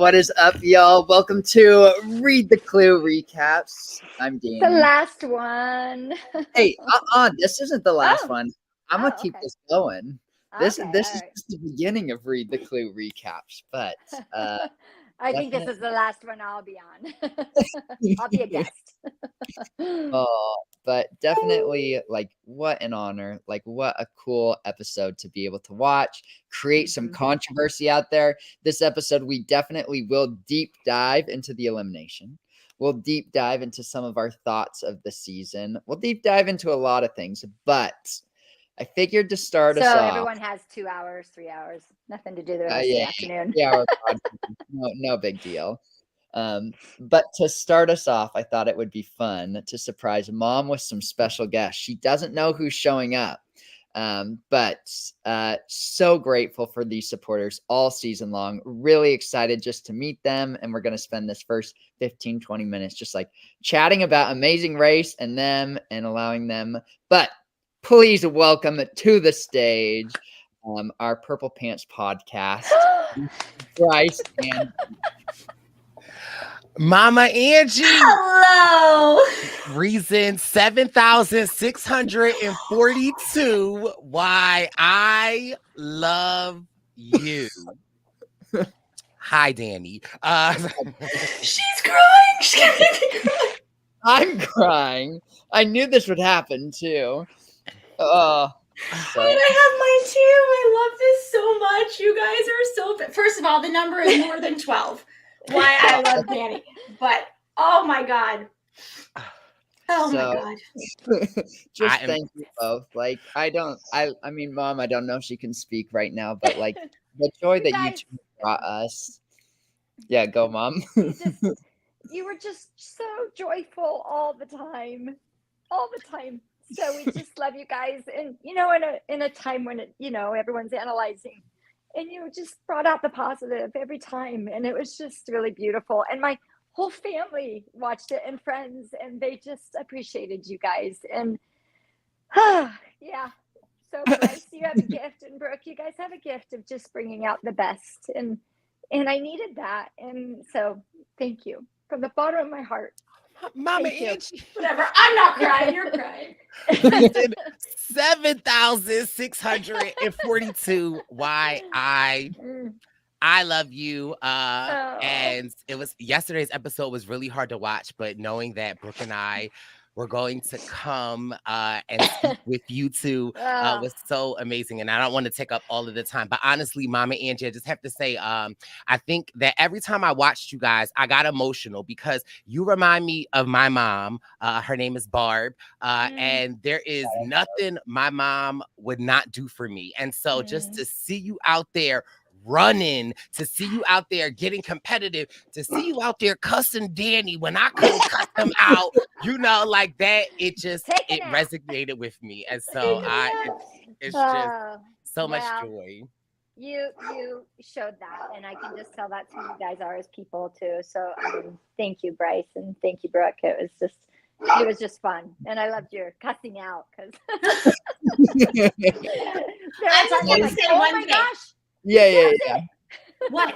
What is up, y'all? Welcome to Read the Clue Recaps. I'm Danny. The last one. Hey, this isn't the last one. I'm gonna keep okay. this going. This Okay, is all right. just the beginning of Read the Clue Recaps, but I think this is the last one I'll be on. I'll be a guest. But definitely, like, what an honor! Like, what a cool episode to be able to watch, create some controversy out there. This episode, we definitely will deep dive into the elimination. We'll deep dive into some of our thoughts of the season. We'll deep dive into a lot of things, but I figured to start us So off. everyone has 2 hours, 3 hours, nothing to do the rest of the afternoon. 3 hour podcast. No big deal. But to start us off, I thought it would be fun to surprise Mom with some special guests. She doesn't know who's showing up, but so grateful for these supporters all season long. Really excited just to meet them. And we're going to spend this first 15, 20 minutes just like chatting about Amazing Race and them and allowing them. But please welcome to the stage our Purple Pants podcast, Bryce and Mama Angie. Hello. Reason 7,642 why I love you. Hi, Danny. She's crying. She's gonna be crying. I'm crying. I knew this would happen too. And I have mine too. I love this so much. You guys are so. First of all, the number is more than 12. Why I love Danny, but oh my god. Oh my god. Just thank you both. Like I mean, Mom, I don't know if she can speak right now, but like the joy that you two brought us. Yeah, go, Mom. You were just so joyful all the time. So we just love you guys. And in a time when everyone's analyzing, and you just brought out the positive every time, and it was just really beautiful. And my whole family watched it, and friends, and they just appreciated you guys. And yeah, so Bryce, you have a gift, and Brooke, you guys have a gift of just bringing out the best, and I needed that. And so thank you from the bottom of my heart. Mama Angie. Whatever. I'm not crying. You're crying. 7,642 why I love you. And it was yesterday's episode was really hard to watch, but knowing that Brooke and I were going to come and speak with you two was so amazing. And I don't want to take up all of the time, but honestly, Mama Angie, I just have to say, I think that every time I watched you guys, I got emotional because you remind me of my mom. Her name is Barb. And there is nothing my mom would not do for me. And so just to see you out there running, to see you out there getting competitive, to see you out there cussing Danny when I couldn't cuss him out, like that, it resonated with me. And so it's just so much joy. You showed that, and I can just tell that's who you guys are as people too. So thank you, Bryce, and thank you, Brooke. It was just fun, and I loved your cussing out because I'm just gonna say one thing. Gosh. Yeah. What?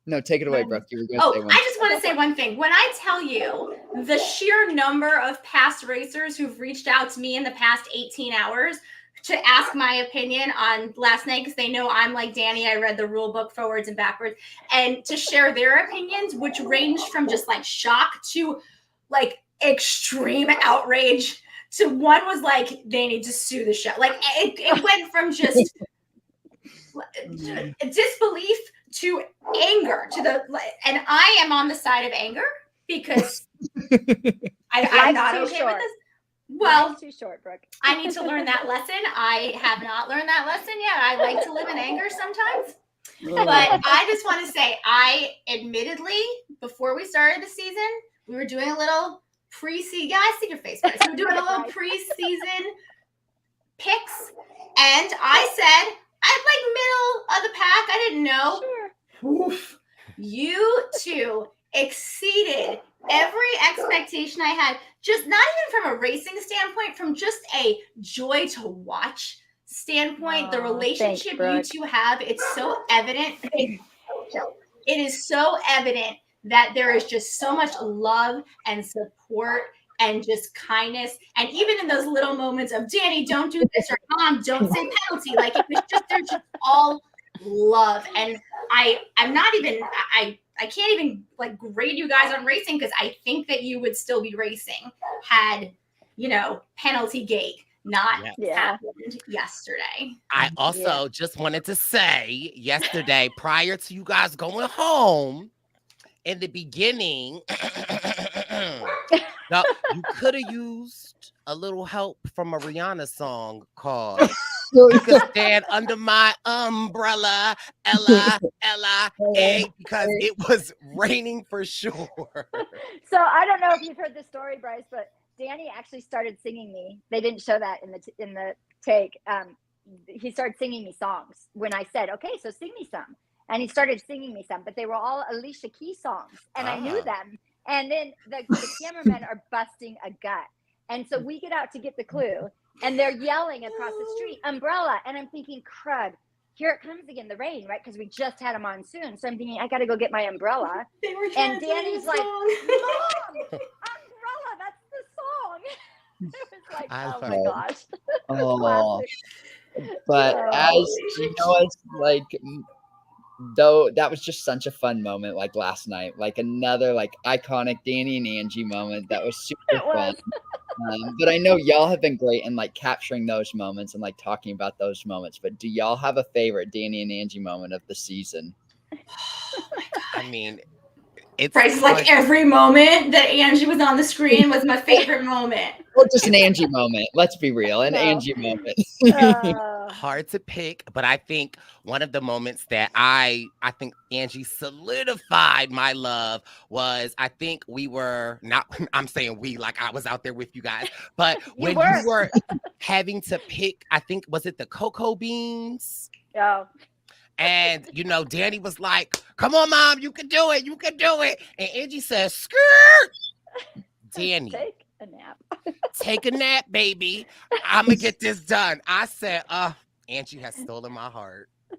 No, take it away, Brooke. You were going to say one. I just want to say one thing. When I tell you the sheer number of past racers who've reached out to me in the past 18 hours to ask my opinion on last night, because they know I'm like Danny, I read the rule book forwards and backwards, and to share their opinions, which ranged from just like shock to like extreme outrage to one was like, they need to sue the show. Like it went from just disbelief to anger and I am on the side of anger because I'm not okay with this. Well, too short, Brooke. I need to learn that lesson. I have not learned that lesson yet. I like to live in anger sometimes. But I just want to say, I admittedly, before we started the season, we were doing a little pre-season. Yeah, I see your face, Bryce. We were doing a little pre-season picks, and I said I'm like middle of the pack. I didn't know. Sure. Oof. You two exceeded every expectation I had. Just not even from a racing standpoint, from just a joy to watch standpoint. The relationship you two have, it's so evident. it is so evident that there is just so much love and support and just kindness. And even in those little moments of Danny, don't do this, or Mom, don't say penalty. Like it was just, there's just all love. And I'm not even, I can't even like grade you guys on racing, because I think that you would still be racing had, penalty gate not happened yesterday. I also just wanted to say yesterday, prior to you guys going home, in the beginning, now, you could have used a little help from a Rihanna song called You Could Stand Under My Umbrella, Ella, because it was raining for sure. So I don't know if you've heard the story, Bryce, but Danny actually started singing me. They didn't show that in the take. He started singing me songs when I said, okay, so sing me some. And he started singing me some, but they were all Alicia Keys songs, and I knew them. And then the cameramen are busting a gut. And so we get out to get the clue, and they're yelling across the street, umbrella. And I'm thinking, crud, here it comes again, the rain, right? Because we just had a monsoon. So I'm thinking, I got to go get my umbrella. And Danny's like, Mom, umbrella, that's the song. It was like, oh my gosh. Oh, but though that was just such a fun moment, like last night, like another like iconic Danny and Angie moment that was super fun. But I know y'all have been great in like capturing those moments and like talking about those moments. But do y'all have a favorite Danny and Angie moment of the season? I mean, it's like every moment that Angie was on the screen was my favorite moment. Or just an Angie moment. Let's be real, an Angie moment. Hard to pick, but I think one of the moments that I think Angie solidified my love was, I think we were not, I'm saying we, like I was out there with you guys, but when you were having to pick, I think, was it the cocoa beans? Yeah. And, Danny was like, come on, Mom, you can do it. You can do it. And Angie says, skirt. Danny. Take a nap. Take a nap, baby. I'm going to get this done. I said, Angie has stolen my heart. Mine,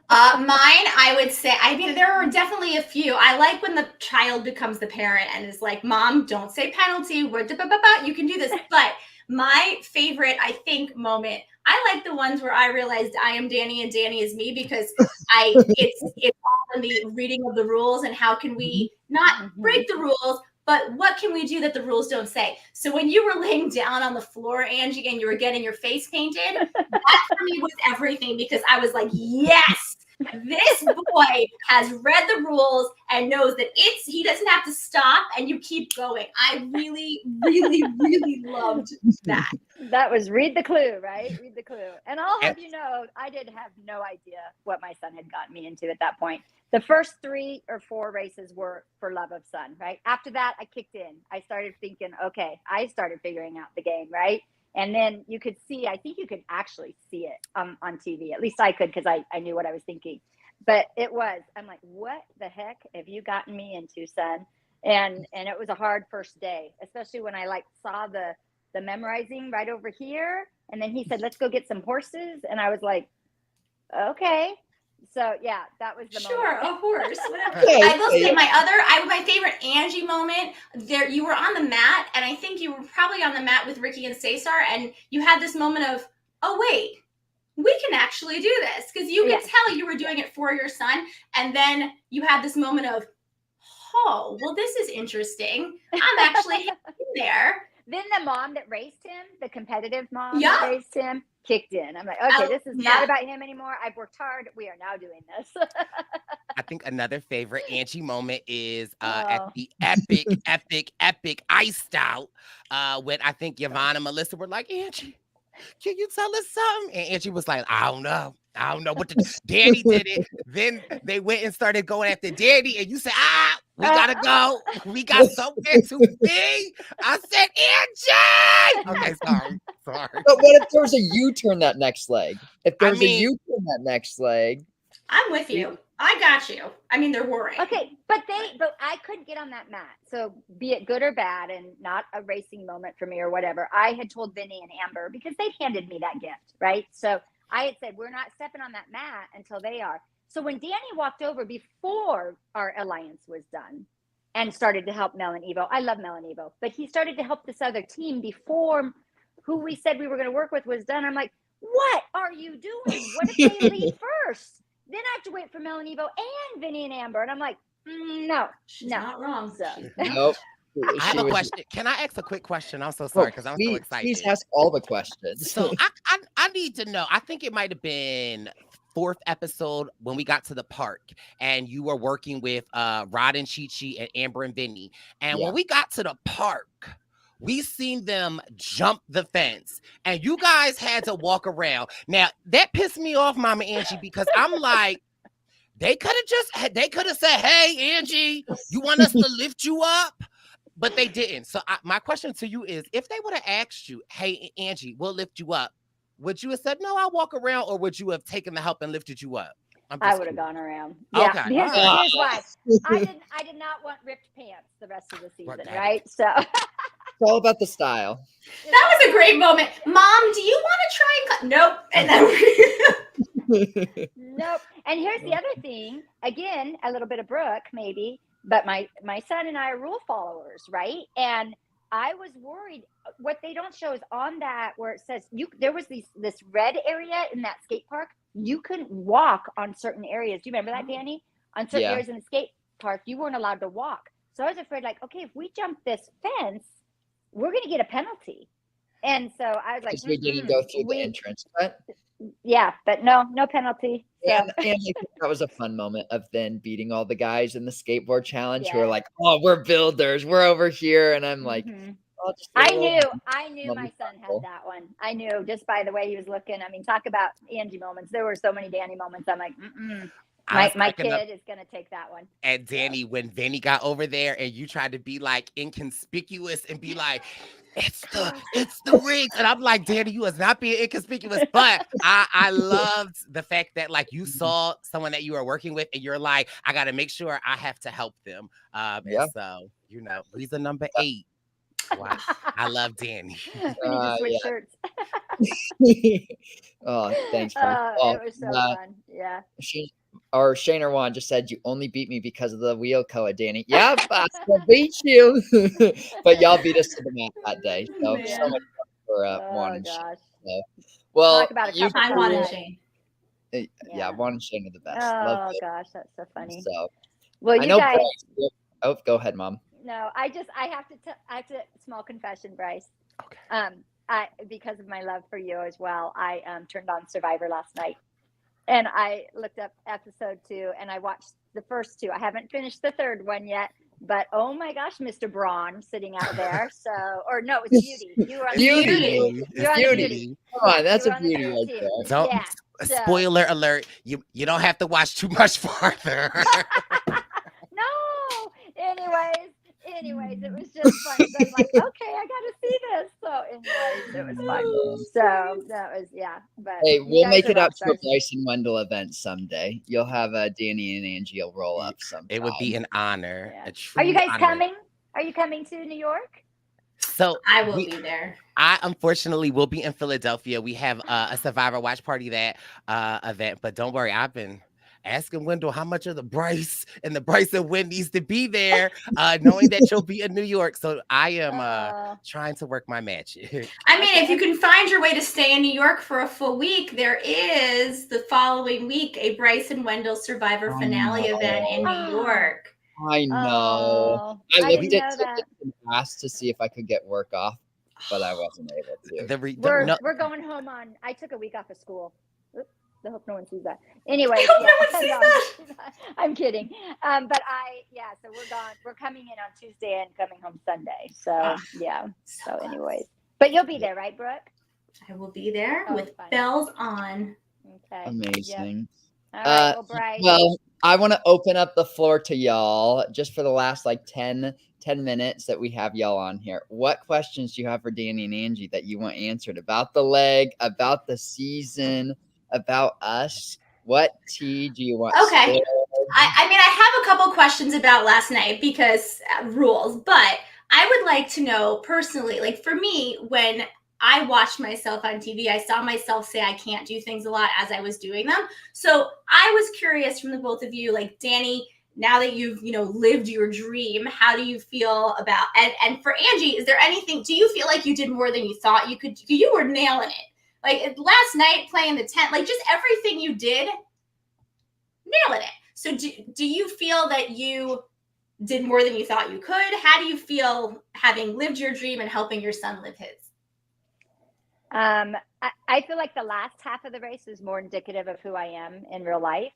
I would say, there are definitely a few. I like when the child becomes the parent and is like, Mom, don't say penalty. You can do this. But my favorite, I think, moment, I like the ones where I realized I am Danny and Danny is me, because it's all in the reading of the rules and how can we not break the rules, but what can we do that the rules don't say? So when you were laying down on the floor, Angie, and you were getting your face painted, that for me was everything, because I was like, yes, this boy has read the rules and knows that he doesn't have to stop, and you keep going. I really, really, really loved that. That was read the clue, right? Read the clue. And I'll have you know, I did have no idea what my son had gotten me into at that point. The first 3 or 4 races were for love of son, right? After that, I kicked in. I started thinking, okay, I started figuring out the game, right? And then you could see, I think you could actually see it on TV. At least I could, because I knew what I was thinking. But I'm like, what the heck have you gotten me into, son? And it was a hard first day, especially when I saw the memorizing right over here. And then he said, let's go get some horses. And I was like, okay. So yeah, that was the moment. Sure, a horse. Whatever. I will say my favorite Angie moment. There, you were on the mat, and I think you were probably on the mat with Ricky and Cesar, and you had this moment of, oh wait, we can actually do this, because you could tell you were doing it for your son, and then you had this moment of, oh, well, this is interesting. I'm actually in there. Then the mom that raced him, the competitive mom that raced him, kicked in. I'm like, okay, this is not about him anymore. I've worked hard. We are now doing this. I think another favorite Angie moment is at the epic iced out when I think Yvonne and Melissa were like, Angie, can you tell us something? And Angie was like, I don't know what to do. Danny did it. Then they went and started going after Danny, and you said, we gotta go. We got somewhere to be. I said, Angie. Okay, sorry. But what if there was a U-turn that next leg? If there's a U-turn that next leg. I'm with you. I got you. I mean, they're worried. Okay, but I couldn't get on that mat. So be it good or bad, and not a racing moment for me or whatever, I had told Vinny and Amber, because they'd handed me that gift, right? So I had said, we're not stepping on that mat until they are. So when Danny walked over before our alliance was done and started to help Mel and Evo, I love Mel and Evo, but he started to help this other team before who we said we were going to work with was done. I'm like, what are you doing? What if they leave first? Then I have to wait for Mel and Evo and Vinny and Amber. And I'm like, no, She's not wrong. So. Nope. I have a question. Can I ask a quick question? I'm so sorry because I'm so excited. Please ask all the questions. So I need to know. I think it might have been 4th episode when we got to the park and you were working with Rod and Chi-Chi and Amber and Vinny. And when we got to the park, we seen them jump the fence and you guys had to walk around. Now that pissed me off, Mama Angie, because I'm like, they could have said, hey, Angie, you want us to lift you up? But they didn't. So my question to you is, if they would have asked you, hey, Angie, we'll lift you up, would you have said, no, I'll walk around, or would you have taken the help and lifted you up? I would have gone around. Yeah. Okay. Here's why. I did not want ripped pants the rest of the season, right? So it's all about the style. That was a great moment. Mom, do you want to try and cut? Nope. And then nope. And here's the other thing. Again, a little bit of Brooke, maybe, but my son and I are rule followers, right? And I was worried. What they don't show is on that where it says there was this red area in that skate park. You couldn't walk on certain areas. Do you remember that, Danny? On certain areas in the skate park, you weren't allowed to walk. So I was afraid, like, okay, if we jump this fence, we're going to get a penalty. And so I was like, because we didn't go through the entrance, but but no penalty. So. And I think that was a fun moment of then beating all the guys in the skateboard challenge who are like, oh, we're builders, we're over here, and I'm like, I knew my son had that one. I knew just by the way he was looking. I mean, talk about Angie moments. There were so many Danny moments. I'm like, my kid is gonna take that one. And Danny, when Vinny got over there and you tried to be like inconspicuous and be like, it's the rings. And I'm like, Danny, you was not being inconspicuous. But I loved the fact that like you saw someone that you were working with and you're like, I gotta make sure I have to help them. And so, he's a number 8. Wow. I love Danny. We need to switch shirts. Oh, thanks. It was so fun. Yeah. Shane or Juan just said you only beat me because of the wheel Koa, Danny. Yep, I still beat you. But y'all beat us to the mat that day. So much fun for Juan and Shane. So, well, talk about Juan and Shane. Yeah, Juan and Shane are the best. Oh gosh, that's so funny. So, well, you guys. Oh, go ahead, Mom. No, I have to small confession, Bryce. Okay. Because of my love for you as well, I turned on Survivor last night. And I looked up episode 2 and I watched the first 2. I haven't finished the third one yet, but oh my gosh, Mr. Braun sitting out there. So, or no, it was Beauty. You were on Beauty. You're on Beauty. Come on, that's a Beauty right there. Don't, spoiler alert, you don't have to watch too much farther. No. Anyways, it was just fun. So I'm like, okay, I got to see this. So anyways, it was fun. So that was, But hey, we'll make it up to a Bryce and Wendell event someday. You'll have Danny and Angie will roll up sometime. It would be an honor. Yeah. A true Are you guys honor. coming? Are you coming to New York? So I will be there. I unfortunately will be in Philadelphia. We have a Survivor watch party that event, but don't worry, I've been asking Wendell how much of the Bryce and Wynn needs to be there, knowing that you'll be in New York. So I am trying to work my magic. I mean, if you can find your way to stay in New York for a full week, there is the following week a Bryce and Wendell Survivor finale event in New York. I know. I looked at the past to see if I could get work off, but I wasn't able to. We're going home on. I took a week off of school. I hope no one sees that. Anyway, I'm kidding. But so we're gone. We're coming in on Tuesday and coming home Sunday. So So anyways, but you'll be there, right, Brooke? I will be there with bells on. Okay. Amazing. All right, well, Bryce. Well, I want to open up the floor to y'all just for the last 10 minutes that we have y'all on here. What questions do you have for Danny and Angie that you want answered about the leg, about the season, about us? What tea do you want? Okay. I mean, I have a couple questions about last night because rules, but I would like to know personally, like for me, when I watched myself on TV. I saw myself say I can't do things a lot as I was doing them. So I was curious from the both of you, like Danny, now that you've, lived your dream, how do you feel about, and for Angie, is there anything, do you feel like you did more than you thought you could? You were nailing it. Like last night playing the tent, like just everything you did, nailing it. So do you feel that you did more than you thought you could? How do you feel having lived your dream and helping your son live his? I feel like the last half of the race was more indicative of who I am in real life.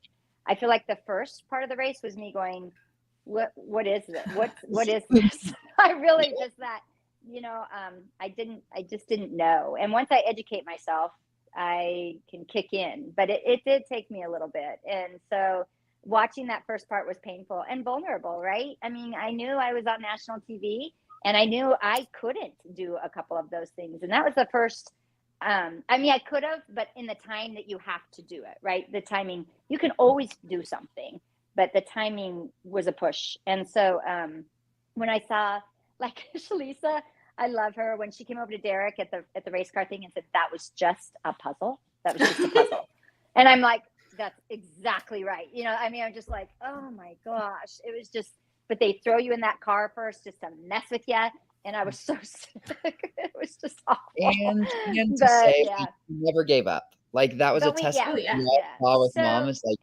I feel like the first part of the race was me going, what is this? What is this? I really just I just didn't know. And once I educate myself, I can kick in, but it did take me a little bit. And so watching that first part was painful and vulnerable, right? I mean, I knew I was on national TV and I knew I couldn't do a couple of those things. And that was the first, I could have, but in the time that you have to do it, right? The timing, you can always do something, but the timing was a push. And so when I saw like Shalisa, I love her, when she came over to Derek at the race car thing and said, that was just a puzzle. That was just a puzzle. And I'm like, that's exactly right. I'm just like, oh my gosh, it was just, but they throw you in that car first just to mess with you. And I was so sick. It was just awful. And to say you never gave up. Like that was a testament. With mom is like,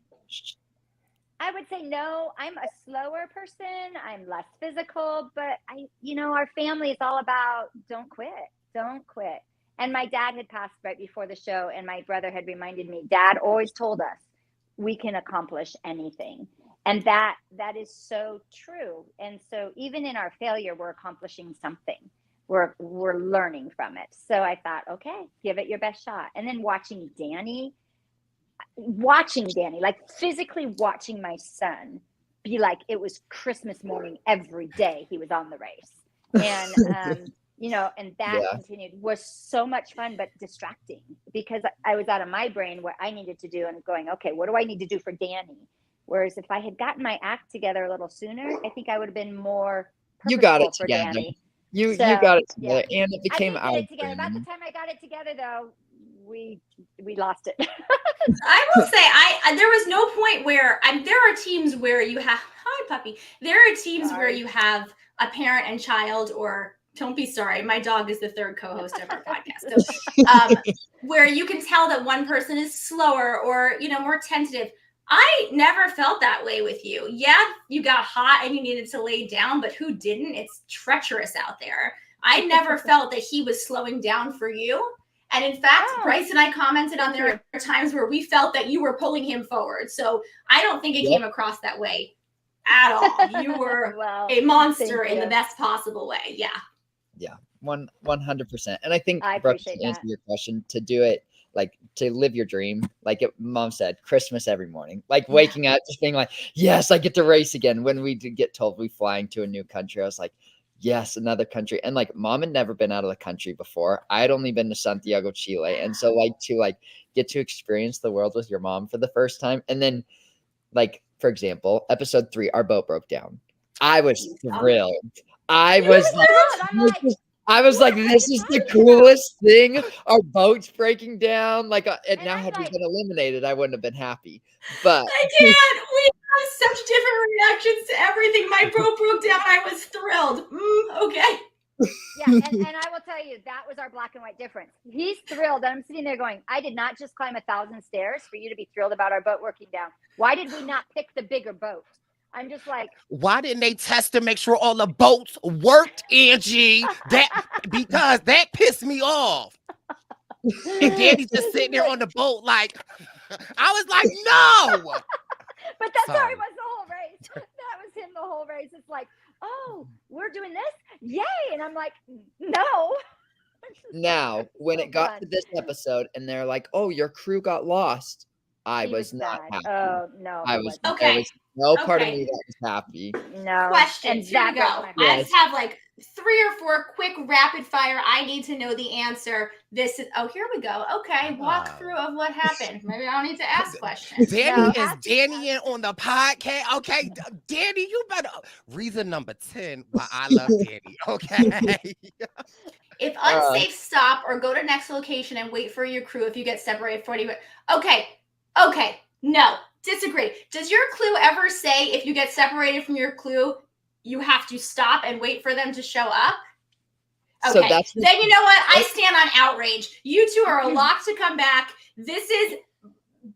I would say no, I'm a slower person. I'm less physical, but our family is all about don't quit. And my dad had passed right before the show, and my brother had reminded me, Dad always told us we can accomplish anything. And that is so true. And so even in our failure, we're accomplishing something. We're learning from it. So I thought, okay, give it your best shot. And then watching Danny, like physically watching my son be like, it was Christmas morning every day he was on the race. And, and that continued, was so much fun, but distracting because I was out of my brain what I needed to do and going, okay, what do I need to do for Danny? Whereas if I had gotten my act together a little sooner, I think I would have been more purposeful you got it for together. Danny. You got it together, and it became I did get it together. About the time I got it together, though, we lost it. I will say, there was no point where there are teams where you have There are teams where you have a parent and child, or don't be sorry, my dog is the third co-host of our podcast. So, where you can tell that one person is slower or more tentative. I never felt that way with you. Yeah, you got hot and you needed to lay down, but who didn't? It's treacherous out there. I never felt that he was slowing down for you. And in fact, Bryce and I commented on there are times where we felt that you were pulling him forward. So I don't think it came across that way at all. You were a monster in the best possible way. Yeah. Yeah, 100%. And I think, Brooke, to answer your question, to do it, like to live your dream, like mom said, Christmas every morning, like waking up, just being like, yes, I get to race again. When we did get told we flying to a new country, I was like, yes, another country. And like mom had never been out of the country before. I had only been to Santiago, Chile. And so to get to experience the world with your mom for the first time. And then like, for example, episode 3, our boat broke down. I was thrilled. I was like, this is the coolest thing. Our boat's breaking down. Like, and now had we been eliminated, I wouldn't have been happy. But I can't. We have such different reactions to everything. My boat broke down. I was thrilled. Okay. Yeah, and I will tell you, that was our black and white difference. He's thrilled, and I'm sitting there going, I did not just climb 1,000 stairs for you to be thrilled about our boat working down. Why did we not pick the bigger boat? I'm just like, why didn't they test to make sure all the boats worked, Angie? Because that pissed me off. And Danny's just sitting there on the boat, like, I was like, no. But that's how he was the whole race. That was him the whole race. It's like, oh, we're doing this? Yay. And I'm like, no. Now, when it got to this episode and they're like, oh, your crew got lost, I was not happy. Oh, no. I was okay. There was no part of me that was happy. No. Question. Here we go. I just have like 3 or 4 quick rapid fire. I need to know the answer. This is, here we go. Okay. Walk through of what happened. Maybe I don't need to ask questions. Danny is Danny in on the podcast. Okay. Danny, you better. Reason number 10 why I love Danny. Okay. If unsafe, stop or go to next location and wait for your crew if you get separated 40 minutes. Okay. No, disagree. Does your crew ever say if you get separated from your crew, you have to stop and wait for them to show up? Okay, so then you know what? I stand on outrage. You two are a lot to come back. This is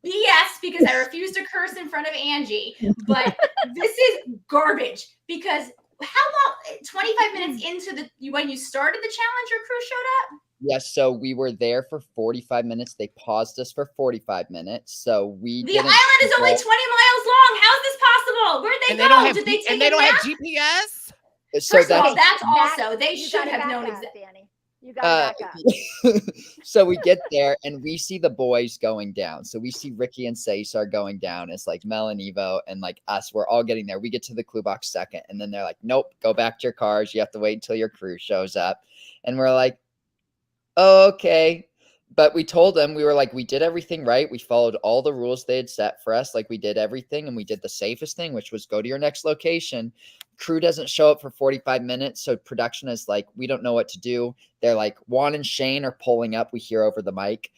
BS because I refuse to curse in front of Angie, but this is garbage because how long? 25 minutes into when you started the challenge, your crew showed up? Yes, so we were there for 45 minutes. They paused us for 45 minutes. So the island is only 20 miles long. How is this possible? Where'd they go? Did they take they don't have GPS? So First of all, that's also they should have known exactly. You got to back up. So we get there and we see the boys going down. So we see Ricky and Cesar going down. It's like Mel and Evo and like us. We're all getting there. We get to the clue box second. And then they're like, nope, go back to your cars. You have to wait until your crew shows up. And we're like, oh, okay. But we told them, we were like, we did everything right. We followed all the rules they had set for us. Like we did everything and we did the safest thing, which was go to your next location. Crew doesn't show up for 45 minutes. So production is like, we don't know what to do. They're like, Juan and Shane are pulling up. We hear over the mic.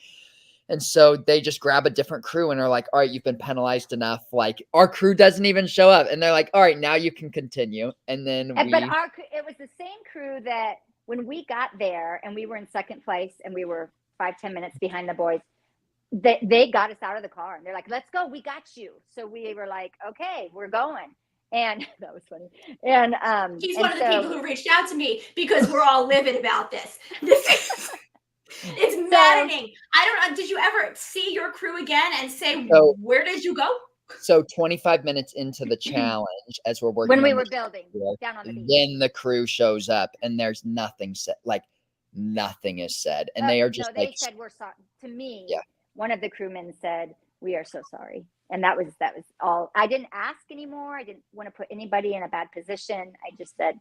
And so they just grab a different crew and are like, all right, you've been penalized enough. Like our crew doesn't even show up. And they're like, all right, now you can continue. And then but it was the same crew that when we got there and we were in second place and we were 5-10 minutes behind the boys, they got us out of the car and they're like, let's go, we got you. So we were like, okay, we're going. And that was funny. And he's one of the people who reached out to me because we're all livid about this. It's maddening. I don't know. Did you ever see your crew again and say, where did you go? So 25 minutes into the challenge, as we're working, when we were building down on the beach, then the crew shows up and there's nothing said. Like nothing is said, and they are just no, they said we're sorry. To me, one of the crewmen said, "We are so sorry," and that was all. I didn't ask anymore. I didn't want to put anybody in a bad position. I just said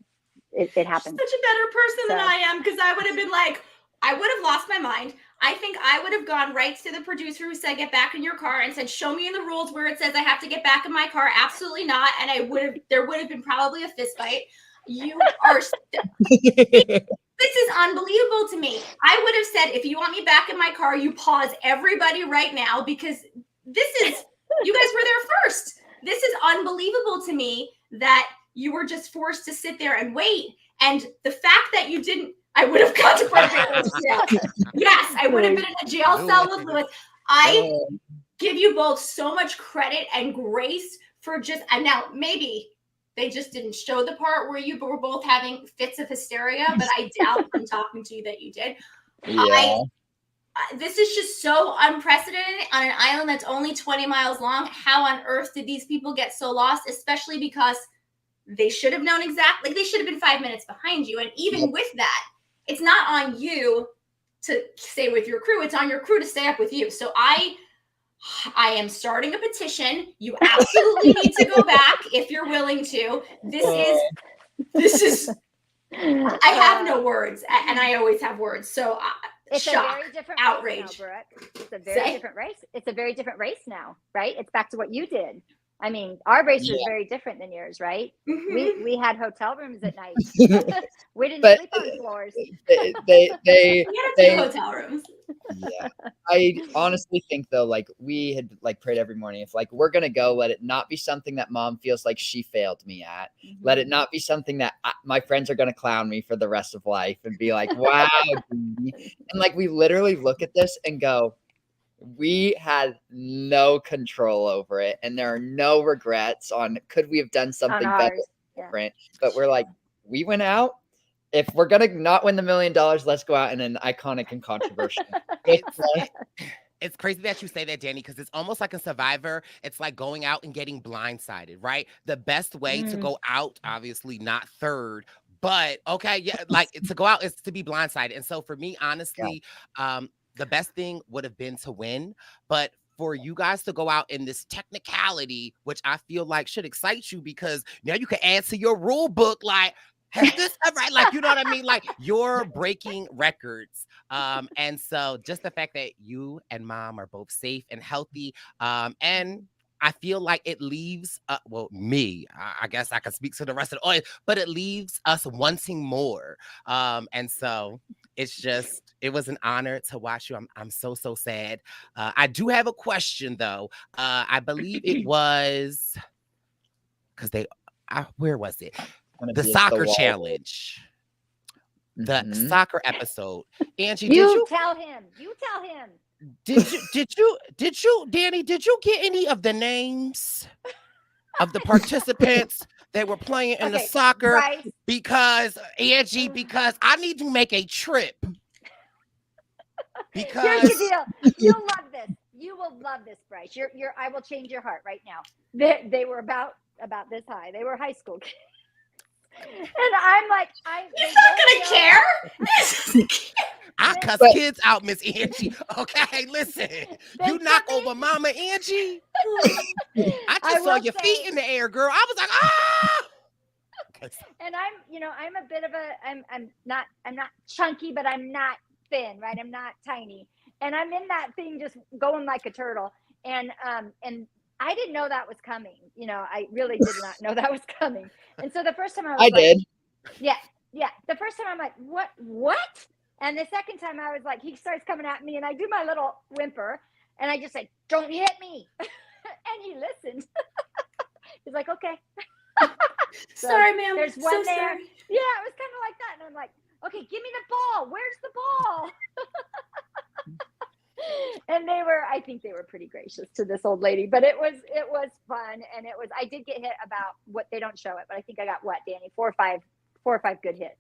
it happened. Such a better person than I am, because I would have been like, I would have lost my mind. I think I would have gone right to the producer who said, get back in your car, and said, show me in the rules where it says I have to get back in my car. Absolutely not. And there would have been probably a fist fight. You are, this is unbelievable to me. I would have said, if you want me back in my car, you pause everybody right now, because this is, you guys were there first. This is unbelievable to me that you were just forced to sit there and wait. And the fact that you didn't, I would have contemplated jail. Yes, I would have been in a jail cell with Lewis. I give you both so much credit and grace for just, and now maybe they just didn't show the part where you were both having fits of hysteria, but I doubt from talking to you that you did. Yeah. This is just so unprecedented on an island that's only 20 miles long. How on earth did these people get so lost? Especially because they should have known exactly, like they should have been 5 minutes behind you. And even with that, it's not on you to stay with your crew. It's on your crew to stay up with you. So I am starting a petition. You absolutely need to go back if you're willing to. This is, I have no words, and I always have words. So it's shock, a very different outrage. Race now, Brooke. It's a very different race. It's a very different race now, right? It's back to what you did. I mean, our race was very different than yours, right? Mm-hmm. We had hotel rooms at night. We didn't sleep on floors. We had hotel rooms. Yeah, I honestly think though, like we had like prayed every morning, if like we're gonna go, let it not be something that mom feels like she failed me at. Mm-hmm. Let it not be something that my friends are gonna clown me for the rest of life and be like, wow. And like we literally look at this and go, we had no control over it, and there are no regrets on could we have done something better, different. But we're like, we went out. If we're gonna not win the $1 million, let's go out in an iconic and controversial. It's crazy that you say that, Danny, because it's almost like a Survivor. It's like going out and getting blindsided, right? The best way to go out, obviously not third, but okay, yeah, like to go out is to be blindsided. And so for me, honestly, the best thing would have been to win, but for you guys to go out in this technicality, which I feel like should excite you, because now you can add to your rule book, like, has this ever, like, you know what I mean? Like, you're breaking records. And so just the fact that you and mom are both safe and healthy, and I feel like it leaves, me, I guess I can speak to the rest of the audience, but it leaves us wanting more. And so it was an honor to watch you. I'm so sad. I do have a question though. I believe it was because where was it? The soccer challenge. The soccer episode. Angie, you tell him. Did you, Danny, did you get any of the names of the participants that were playing in the soccer? Bryce. Because Angie, I need to make a trip. Because here's the deal. You'll love this. You will love this, Bryce. I will change your heart right now. They were about this high. They were high school kids. And I'm like, he's not gonna care. I cuss kids out, Miss Angie. Okay, listen. You knock over Mama Angie. I just saw your feet in the air, girl. I was like, ah. And I'm a bit of I'm not chunky, but I'm not thin, right? I'm not tiny. And I'm in that thing just going like a turtle. And I didn't know that was coming. I really did not know that was coming. And so the first time I did. Yeah. The first time I'm like, what? And the second time I was like, he starts coming at me and I do my little whimper and I just said, don't hit me. And he listened. He's like, okay. So sorry, ma'am. There's one so there. Sorry. Yeah, it was kind of like that. And I'm like, okay, give me the ball. Where's the ball? And I think they were pretty gracious to this old lady, but it was fun. And I did get hit about what they don't show it, but I think I got Danny, 4 or 5 good hits.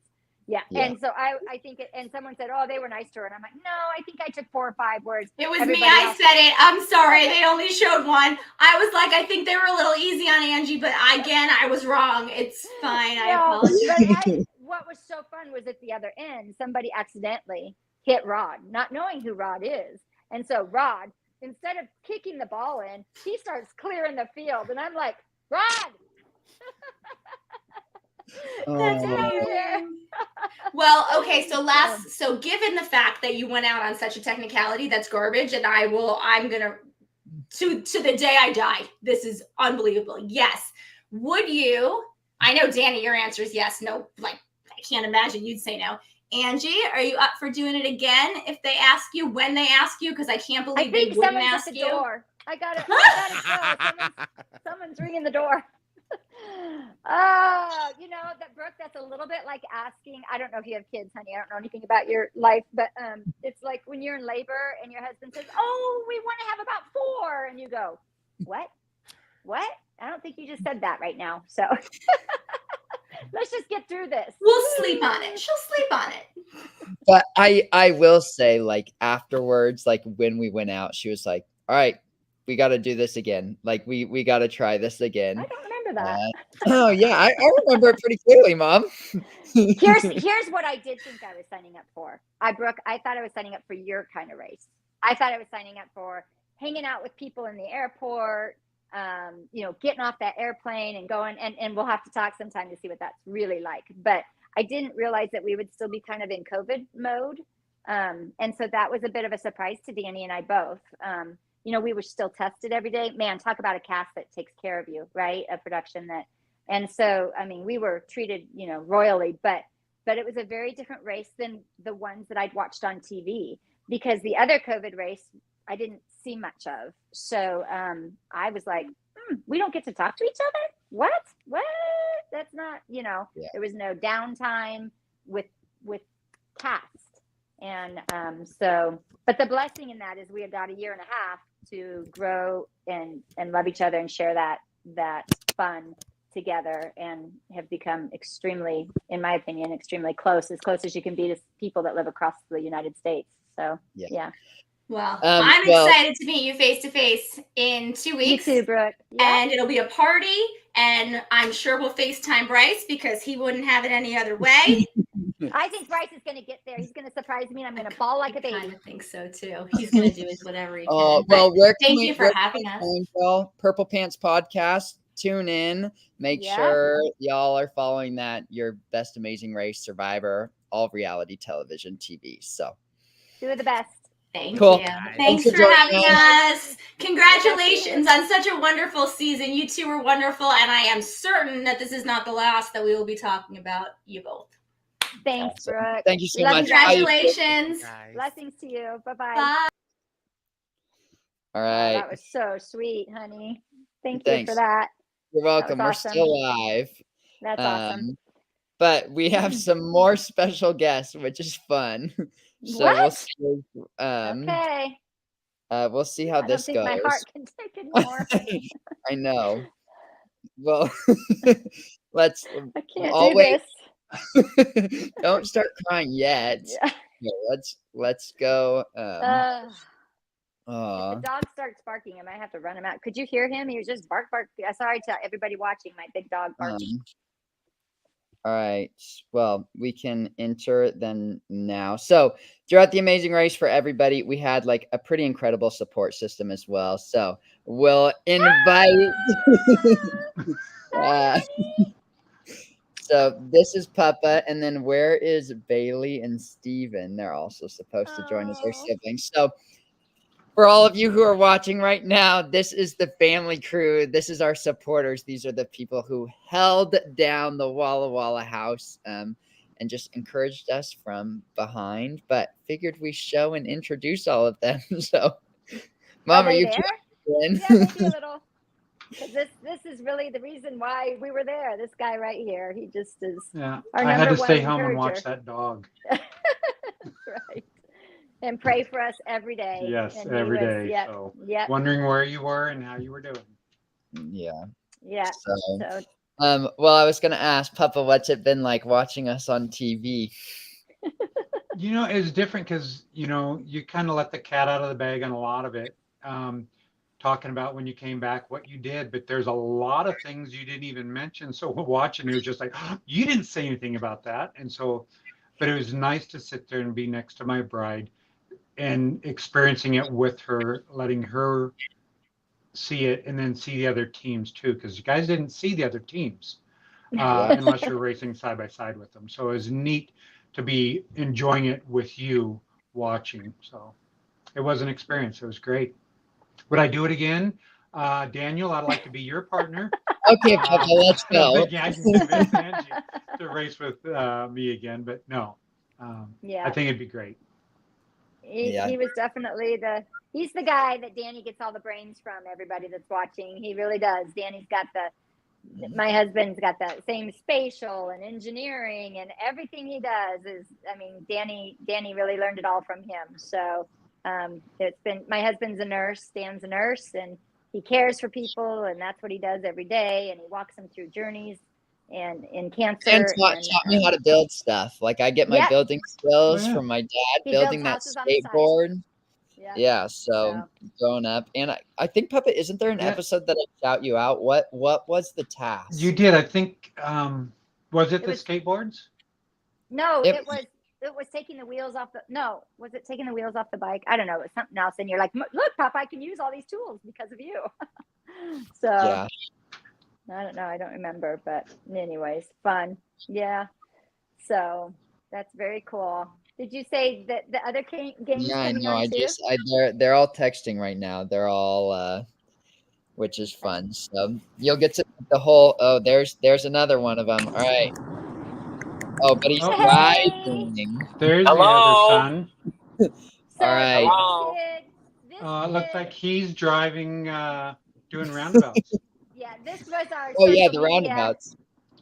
Yeah. And so I think and someone said, oh, they were nice to her. And I'm like, no, I think I took 4 or 5 words. It was me. I said it. I'm sorry. They only showed one. I was like, I think they were a little easy on Angie, but again, I was wrong. It's fine. I apologize. What was so fun was at the other end, somebody accidentally hit Rod, not knowing who Rod is. And so Rod, instead of kicking the ball in, he starts clearing the field. And I'm like, Rod! Well, okay, so given the fact that you went out on such a technicality, that's garbage, and I'm gonna to the day I die, this is unbelievable. Yes. Would you, I know Danny, your answer is yes. No, like I can't imagine you'd say no. Angie, are you up for doing it again if they ask you, when they ask you? Because I can't believe they wouldn't ask you. Door. I got it. Someone's ringing the door. That Brooke, that's a little bit like asking, I don't know if you have kids, honey, I don't know anything about your life, but it's like when you're in labor and your husband says, oh, we want to have about 4, and you go, what I don't think you just said that right now, so let's just get through this. We'll sleep on it. She'll sleep on it. But I will say, like, afterwards, like when we went out, she was like, all right, we got to do this again. Like we got to try this again. I don't remember that. Oh yeah, I remember it pretty clearly, Mom. Here's what I did think I was signing up for. Brooke, I thought I was signing up for your kind of race. I thought I was signing up for hanging out with people in the airport, getting off that airplane and going, and we'll have to talk sometime to see what that's really like. But I didn't realize that we would still be kind of in COVID mode. And so that was a bit of a surprise to Danny and I both. We were still tested every day. Man, talk about a cast that takes care of you, right? A production that, and so, I mean, we were treated, royally, but it was a very different race than the ones that I'd watched on TV, because the other COVID race I didn't see much of. So I was like, we don't get to talk to each other? What? That's not, There was no downtime with cast. And but the blessing in that is we had got a year and a half to grow and love each other and share that fun together, and have become extremely, in my opinion, extremely close as you can be to people that live across the United States. So, yeah. Well, I'm excited to meet you face to face in 2 weeks. You too, Brooke. Yeah. And it'll be a party, and I'm sure we'll FaceTime Bryce because he wouldn't have it any other way. I think Bryce is going to get there. He's going to surprise me, and I'm going to bawl like a baby. I kind of think so too. He's going to do whatever he can. Well, thank you for having us. Purple Pants Podcast. Tune in. Make sure y'all are following that. Your Best Amazing Race, Survivor, all reality television, TV. So, do the best. Thank you. Thanks for having us. Congratulations on such a wonderful season. You two were wonderful, and I am certain that this is not the last that we will be talking about you both. Thanks, Brooke. Thank you so Love much. you guys. Congratulations. Guys. Blessings to you. Bye-bye. Bye. All Oh, right. that was so sweet, honey. Thank you Thanks. for that. You're welcome. That We're was awesome. still live. That's awesome. But we have some more special guests, which is fun. So What? we'll see, Okay. we'll see how I don't this think goes. my heart can take anymore. I know. Well, let's. I can't I'll do wait. this. Don't start crying yet. Yeah. No, let's go. If Aw. the dog starts barking, I might have to run him out. Could you hear him? He was just bark. Sorry to everybody watching. My big dog barking. All right. Well, we can enter them now. So throughout the Amazing Race for everybody, we had like a pretty incredible support system as well. So we'll invite. So this is Papa, and then where is Bailey and Steven? They're also supposed to join as their siblings. So for all of you who are watching right now, this is the family crew. This is our supporters. These are the people who held down the Walla Walla house and just encouraged us from behind, but figured we show and introduce all of them. So, Mom, are you there? in? Yeah, maybe a little. Because this is really the reason why we were there. This guy right here, he just is. Yeah, our I had number to one stay home and encourager. watch that dog. Right. And pray for us every day. Yes, and every day. Yep, So yep. wondering where you were and how you were doing. Yeah. Yeah. So, well, I was gonna ask Papa, what's it been like watching us on TV? You know, it's different because you know you kind of let the cat out of the bag on a lot of it. Talking about when you came back, what you did, but there's a lot of things you didn't even mention. So watching it was just like, oh, you didn't say anything about that. And so, but it was nice to sit there and be next to my bride and experiencing it with her, letting her see it and then see the other teams too, because you guys didn't see the other teams unless you're racing side by side with them. So it was neat to be enjoying it with you watching. So it was an experience. It was great. Would I do it again? Daniel, I'd like to be your partner. Okay, Papa, let's go. I can convince Angie to race with me again, but no. Yeah. I think it'd be great. He was definitely he's the guy that Danny gets all the brains from, everybody that's watching. He really does. Danny's got my husband's got the same spatial and engineering, and everything he does is, I mean, Danny really learned it all from him. So it's been, my husband's a nurse, Dan's a nurse, and he cares for people, and that's what he does every day. And he walks them through journeys and in cancer. And taught me how to build stuff. Like I get my building skills from my dad building that skateboard. Yeah, so growing up, and I think Papa, isn't there an episode that I shout you out? What was the task? You did, I think. Was it the skateboards? No, it was taking the wheels off was it taking the wheels off the bike? I don't know. It was something else. And you're like, look, Papa, I can use all these tools because of you. So yeah. I don't know. I don't remember, but anyways, fun. Yeah. So that's very cool. Did you say that the other games? Yeah, I know. They're all texting right now. They're all, which is fun. So you'll get to the whole. Oh, there's another one of them. All right. Oh, but he's driving. There's the other son. All right. It looks like he's driving, doing roundabouts. Yeah, this was our. Oh yeah, the roundabouts.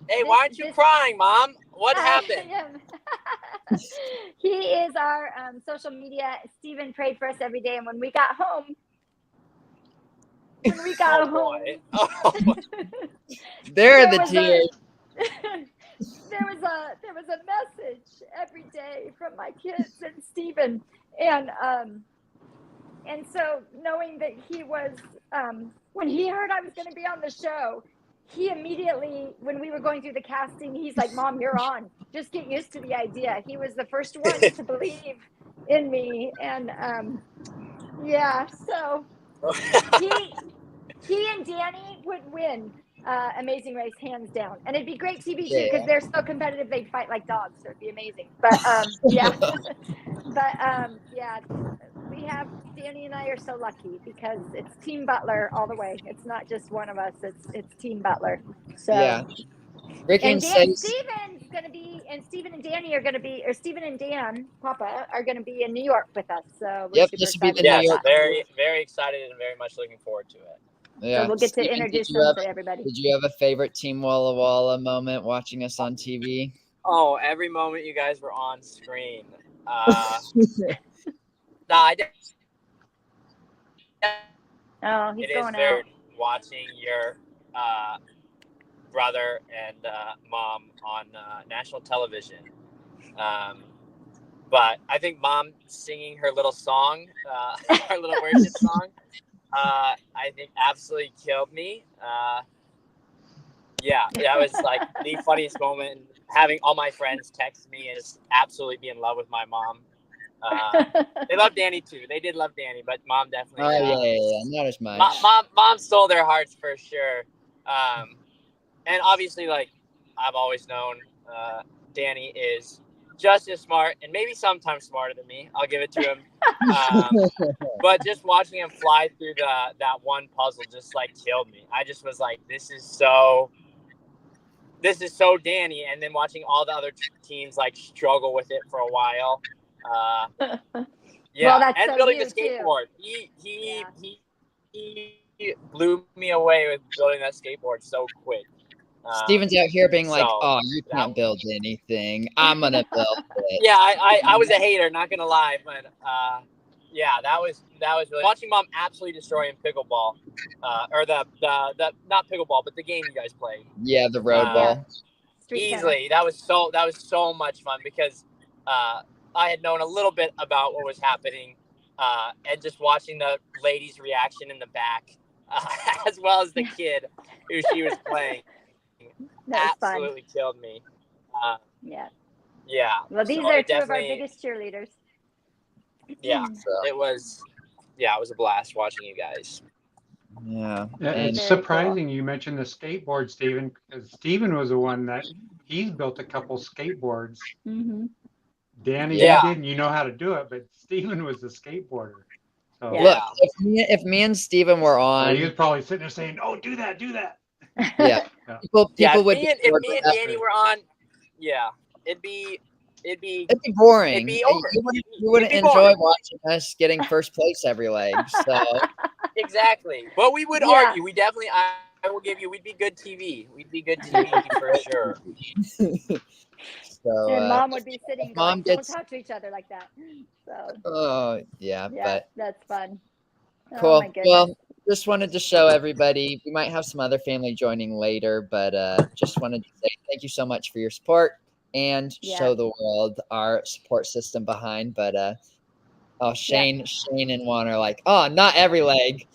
Hey, why aren't you crying, Mom? What happened? He is our social media. Steven prayed for us every day, and when we got home, there are the tears. There was a message every day from my kids and Steven, and so knowing that he was when he heard I was going to be on the show, he immediately, when we were going through the casting, he's like, Mom, you're on. Just get used to the idea. He was the first one to believe in me. And yeah, so he and Danny would win Amazing Race hands down. And it'd be great TV too, because they're so competitive, they'd fight like dogs. So it'd be amazing. But yeah. But yeah, we have, Danny and I are so lucky because it's Team Butler all the way. It's not just one of us. It's Team Butler. So Ricky And and Dan, Stace. Steven's gonna be, and Steven and Danny are gonna be, or Steven and Dan, Papa, are gonna be in New York with us. So we're Yep, super this will be excited the New about Yes, York. that. very, very excited and very much looking forward to it. Yeah. So we'll get to Steven, introduce them to everybody. did you have a favorite Team Walla Walla moment watching us on TV? Oh, every moment you guys were on screen. No, I did. Oh, he's It is going very out. watching your brother and mom on national television. But I think mom singing her little song, her little worship song, I think absolutely killed me. Yeah, that was like the funniest moment. Having all my friends text me and just absolutely be in love with my mom. They love Danny too. They did love Danny, but mom definitely. Oh yeah, not as much. Mom stole their hearts for sure. And obviously, like I've always known, Danny is just as smart and maybe sometimes smarter than me. I'll give it to him. But just watching him fly through that one puzzle just like killed me. I just was like, this is so Danny. And then watching all the other teams like struggle with it for a while. Yeah, Well, that's and so building the you, too. skateboard. He blew me away with building that skateboard so quick. Steven's out here being like, so "Oh, you can't build anything. I'm gonna build it." Yeah, I was a hater, not gonna lie, but yeah, that was really watching mom absolutely destroying pickleball, or the not pickleball, but the game you guys play. Yeah, the road ball. Easily, that was so much fun because I had known a little bit about what was happening, and just watching the lady's reaction in the back, as well as the kid who she was playing, absolutely killed me. Yeah. Well, these are two of our biggest cheerleaders. Yeah, it was a blast watching you guys. Yeah, it's surprising you mentioned the skateboard, Steven, because Steven was the one that he's built a couple skateboards. Mm-hmm. Danny, you didn't, you know how to do it, but Steven was the skateboarder. So look, if me and Steven were on, he was probably sitting there saying, "Oh, do that." Yeah, people would. If me and Danny were on, it'd be boring. It'd be over. You wouldn't enjoy watching us getting first place every leg. So exactly, but we would argue. We definitely. I will give you. We'd be good TV. We'd be good TV for sure. So, and mom would be sitting going, "Don't talk to each other like that." So. Yeah, but that's fun. Cool. Oh, my goodness. Well, just wanted to show everybody. We might have some other family joining later, but just wanted to say thank you so much for your support and show the world our support system behind. But Shane and Juan are like, "Oh, not every leg."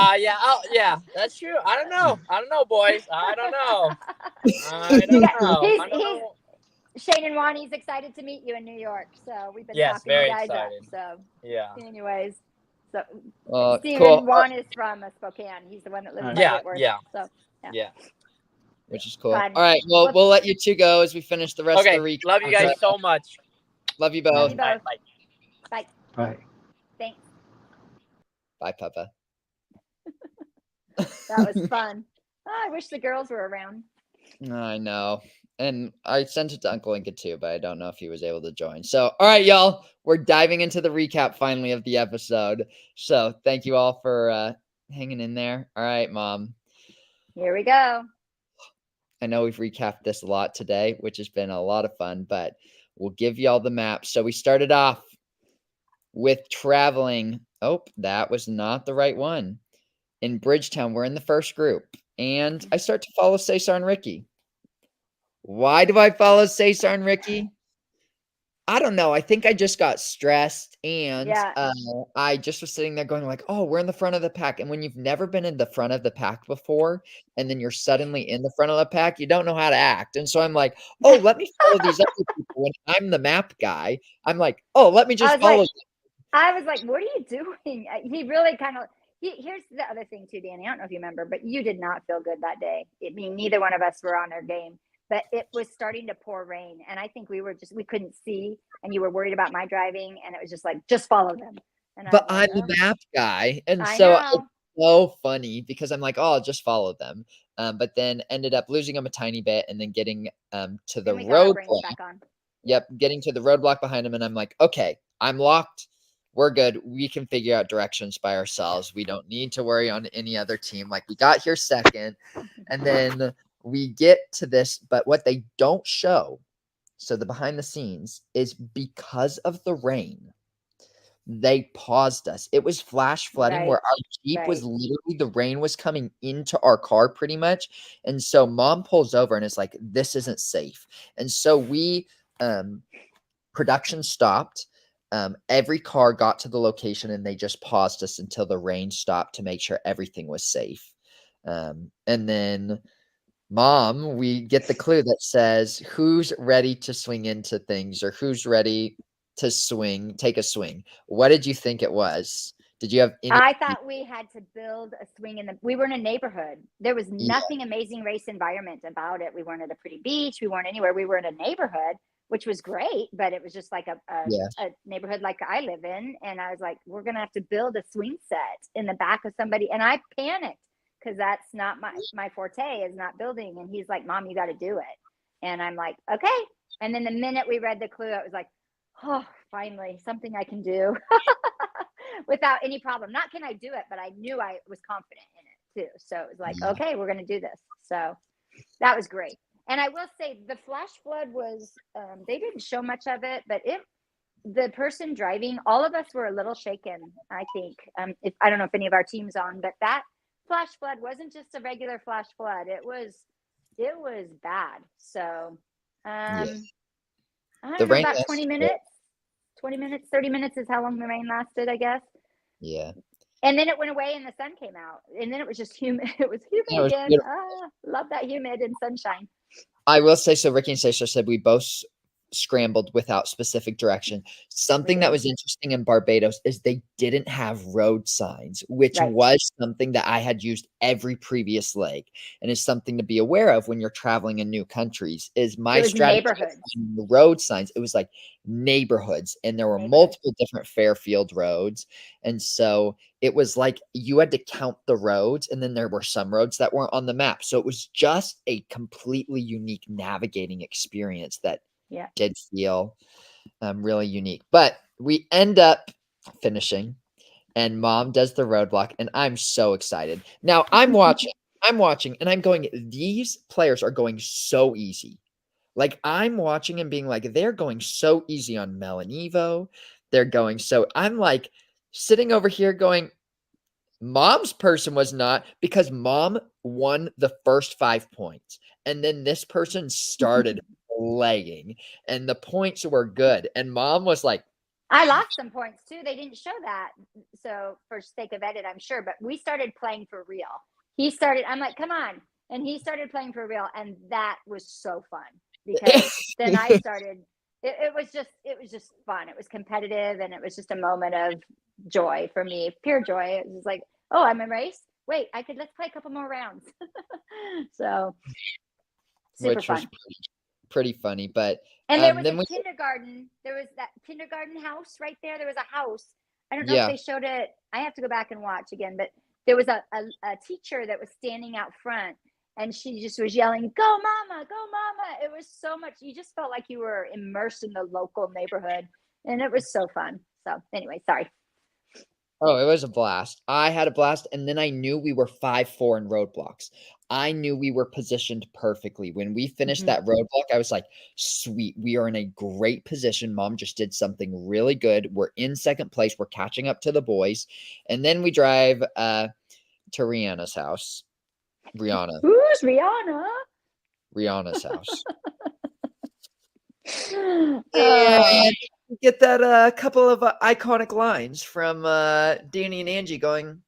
Yeah, that's true. I don't know, boys. I don't know. Shane and Juan, he's excited to meet you in New York. So we've been talking very you guys excited. up. So anyways, so Steven cool. Juan is from Spokane. He's the one that lives in Whitworth. So which is cool. All right, well, we'll let you two go as we finish the rest of the recap. Love you guys so much. Love you both. Bye. Bye. Thanks. Bye, Papa. That was fun. I wish the girls were around. I know. And I sent it to Uncle Lincoln too, but I don't know if he was able to join. So, all right, y'all, we're diving into the recap finally of the episode. So thank you all for hanging in there. All right, Mom. Here we go. I know we've recapped this a lot today, which has been a lot of fun, but we'll give y'all the map. So we started off with traveling. Oh, that was not the right one. In Bridgetown, we're in the first group. And I start to follow Cesar and Ricky. Why do I follow Cesar and Ricky? I don't know. I think I just got stressed and I just was sitting there going like, oh, we're in the front of the pack. And when you've never been in the front of the pack before, and then you're suddenly in the front of the pack, you don't know how to act. And so I'm like, oh, let me follow these other people. When I'm the map guy, I'm like, oh, let me just follow them. I was like, what are you doing? He really kind of, here's the other thing too, Danny. I don't know if you remember, but you did not feel good that day. I mean, neither one of us were on our game. But it was starting to pour rain. And I think we couldn't see. And you were worried about my driving. And it was just like, just follow them. And but I'm the map guy. And so so funny because I'm like, "Oh, I'll just follow them." But then ended up losing them a tiny bit and then getting, to the Then we got our brains roadblock. back on. Yep, getting to the roadblock behind him, and I'm like, "Okay, I'm locked. We're good. We can figure out directions by ourselves. We don't need to worry on any other team. Like, we got here second, and then we get to this, but what they don't show, so the behind the scenes, is because of the rain, they paused us. It was flash flooding where Right. our Jeep was Right. literally the rain was coming into our car pretty much. And so mom pulls over and is like, this isn't safe. And so we production stopped. Every car got to the location and they just paused us until the rain stopped to make sure everything was safe. And then mom, we get the clue that says who's ready to swing into things or who's ready to take a swing. What did you think it was? Did you have any? I thought we had to build a swing we were in a neighborhood. There was Yeah, nothing amazing race environment about it. We weren't at a pretty beach. We weren't anywhere. We were in a neighborhood, which was great, but it was just like yeah, a neighborhood like I live in. And I was like, we're going to have to build a swing set in the back of somebody. And I panicked because that's not my forte is not building. And he's like, Mom, you got to do it. And I'm like, okay. And then the minute we read the clue, I was like, oh, finally something I can do. Without any problem. Not can I do it, but I knew I was confident in it too. So it was like, yeah. okay, we're going to do this. So that was great. And I will say the flash flood was, they didn't show much of it, but the person driving, all of us were a little shaken, I think. I don't know if any of our team's on, but that flash flood wasn't just a regular flash flood. It was bad. So, Yeah. I don't The know, rain about 20 lasted. minutes. 20 minutes, 30 minutes is how long the rain lasted, I guess. Yeah. And then it went away and the sun came out. And then it was just humid. It was Yeah, humid it was again. beautiful. Love that humid and sunshine. I will say so. Ricky and Cesar said we both scrambled without specific direction. Something that was interesting in Barbados is they didn't have road signs, which Right. was something that I had used every previous leg, and is something to be aware of when you're traveling in new countries. Is my It was strategy neighborhoods. on the road signs? It was like neighborhoods, and there were multiple different Fairfield roads, and so it was like you had to count the roads, and then there were some roads that weren't on the map. So it was just a completely unique navigating experience that did feel really unique. But we end up finishing, and mom does the roadblock, and I'm so excited. Now I'm watching, and I'm going, these players are going so easy. Like I'm watching and being like, they're going so easy on Mel and Evo. They're going so I'm like sitting over here going, mom's person was not, because mom won the first 5 points. And then this person started playing and the points were good. And mom was like, I lost some points too. They didn't show that. So for sake of edit, I'm sure, but we started playing for real. I'm like, come on. And he started playing for real. And that was so fun because then I started, it was just fun. It was competitive and it was just a moment of joy for me, pure joy. It was like, oh, I'm in a race. Wait, let's play a couple more rounds. So super which fun. was pretty funny. But and there was then a kindergarten. There was that kindergarten house right there. There was a house. I don't know if they showed it. I have to go back and watch again. But there was a teacher that was standing out front, and she just was yelling, "Go, mama! Go, mama!" It was so much. You just felt like you were immersed in the local neighborhood, and it was so fun. So anyway, sorry. Oh, it was a blast. I had a blast, and then I knew we were 5-4 in roadblocks. I knew we were positioned perfectly. When we finished that roadblock, I was like, sweet, we are in a great position. Mom just did something really good. We're in second place. We're catching up to the boys. And then we drive to Rihanna's house. Who's Rihanna? Rihanna's house. And get that couple of iconic lines from Danny and Angie going,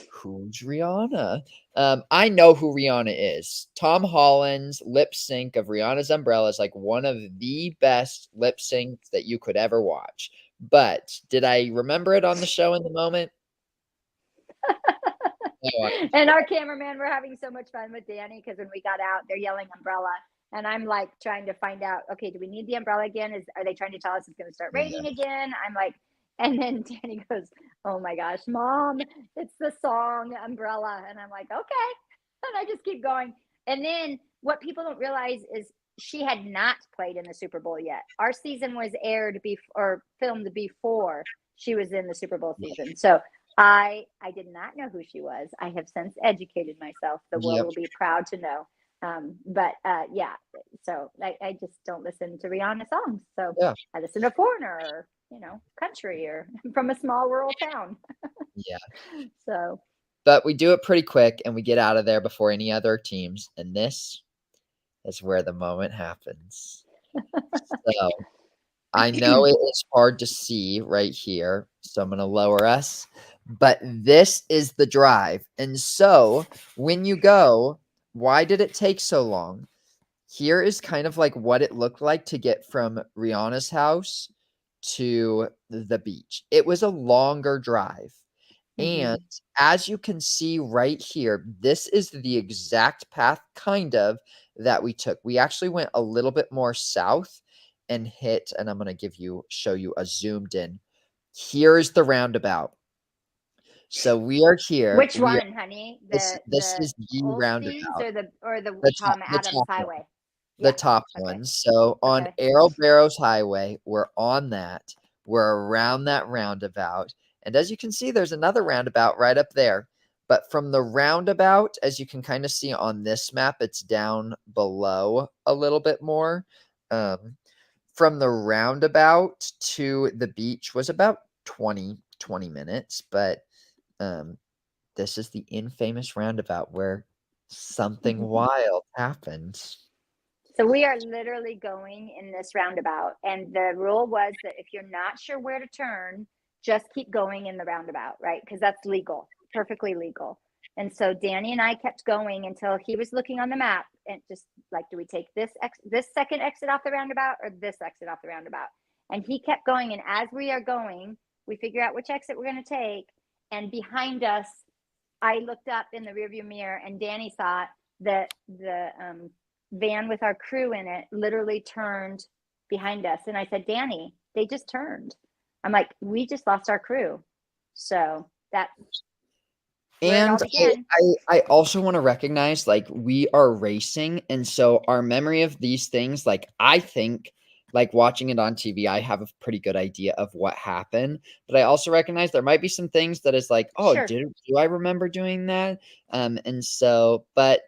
who's Rihanna? I know who Rihanna is. Tom Holland's lip sync of Rihanna's Umbrella is like one of the best lip syncs that you could ever watch. But did I remember it on the show in the moment? And our cameraman, we're having so much fun with Danny because when we got out, they're yelling umbrella. And I'm like trying to find out, okay, do we need the umbrella again? Are they trying to tell us it's going to start raining again? I'm like, and then Danny goes, Oh my gosh, Mom, it's the song Umbrella. And I'm like, okay. And I just keep going. And then what people don't realize is she had not played in the Super Bowl yet. Our season was aired or filmed before she was in the Super Bowl season. So I did not know who she was. I have since educated myself. The world Yep. will be proud to know. Yeah, so I just don't listen to Rihanna songs. So Yeah. I listen to Foreigner or, country or from a small rural town. Yeah. So But we do it pretty quick and we get out of there before any other teams. And this is where the moment happens. So I know it is hard to see right here, so I'm going to lower us. But this is the drive. And so when you go, why did it take so long? Here is kind of like what it looked like to get from Rihanna's house to the beach. It was a longer drive. And as you can see right here, this is the exact path kind of that we took. We actually went a little bit more south and hit, and I'm going to show you a zoomed in. Here's the roundabout. So we are here. which one, honey? This is the Olsteins roundabout. or the Top, Tom the Adams top one. Highway? The Yeah. top Okay. one. So on Okay. Arrow Barrows Highway, we're on that. We're around that roundabout. And as you can see, there's another roundabout right up there. But from the roundabout, as you can kind of see on this map, it's down below a little bit more. From the roundabout to the beach was about 20 minutes. But this is the infamous roundabout where something wild happened. So we are literally going in this roundabout. And the rule was that if you're not sure where to turn, just keep going in the roundabout, right? Because that's legal, perfectly legal. And so Danny and I kept going until he was looking on the map and just like, do we take this second exit off the roundabout or this exit off the roundabout? And he kept going. And as we are going, we figure out which exit we're going to take. And behind us, I looked up in the rearview mirror and Danny saw that the van with our crew in it literally turned behind us. And I said, Danny, they just turned. I'm like, we just lost our crew. So that's where it all And began. I also want to recognize, like, we are racing, and so our memory of these things, like, I think, like, watching it on TV, I have a pretty good idea of what happened, but I also recognize there might be some things that is like, "Oh, Sure. do I remember doing that?" And so but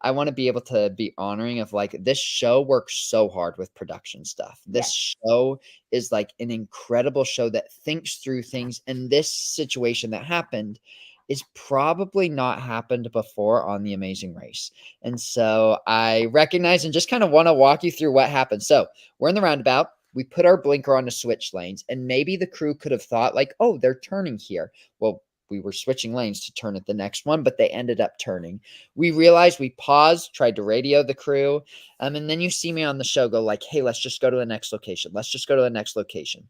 I wanna be able to be honoring of, like, this show works so hard with production stuff. This Yes. show is, like, an incredible show that thinks through things, and this situation that happened is probably not happened before on The Amazing Race. And so I recognize and just kind of want to walk you through what happened. So we're in the roundabout. We put our blinker on to switch lanes, and maybe the crew could have thought, like, oh, they're turning here. Well, we were switching lanes to turn at the next one, but they ended up turning. We realized, we paused, tried to radio the crew. And then you see me on the show go like, hey, let's just go to the next location. Let's just go to the next location.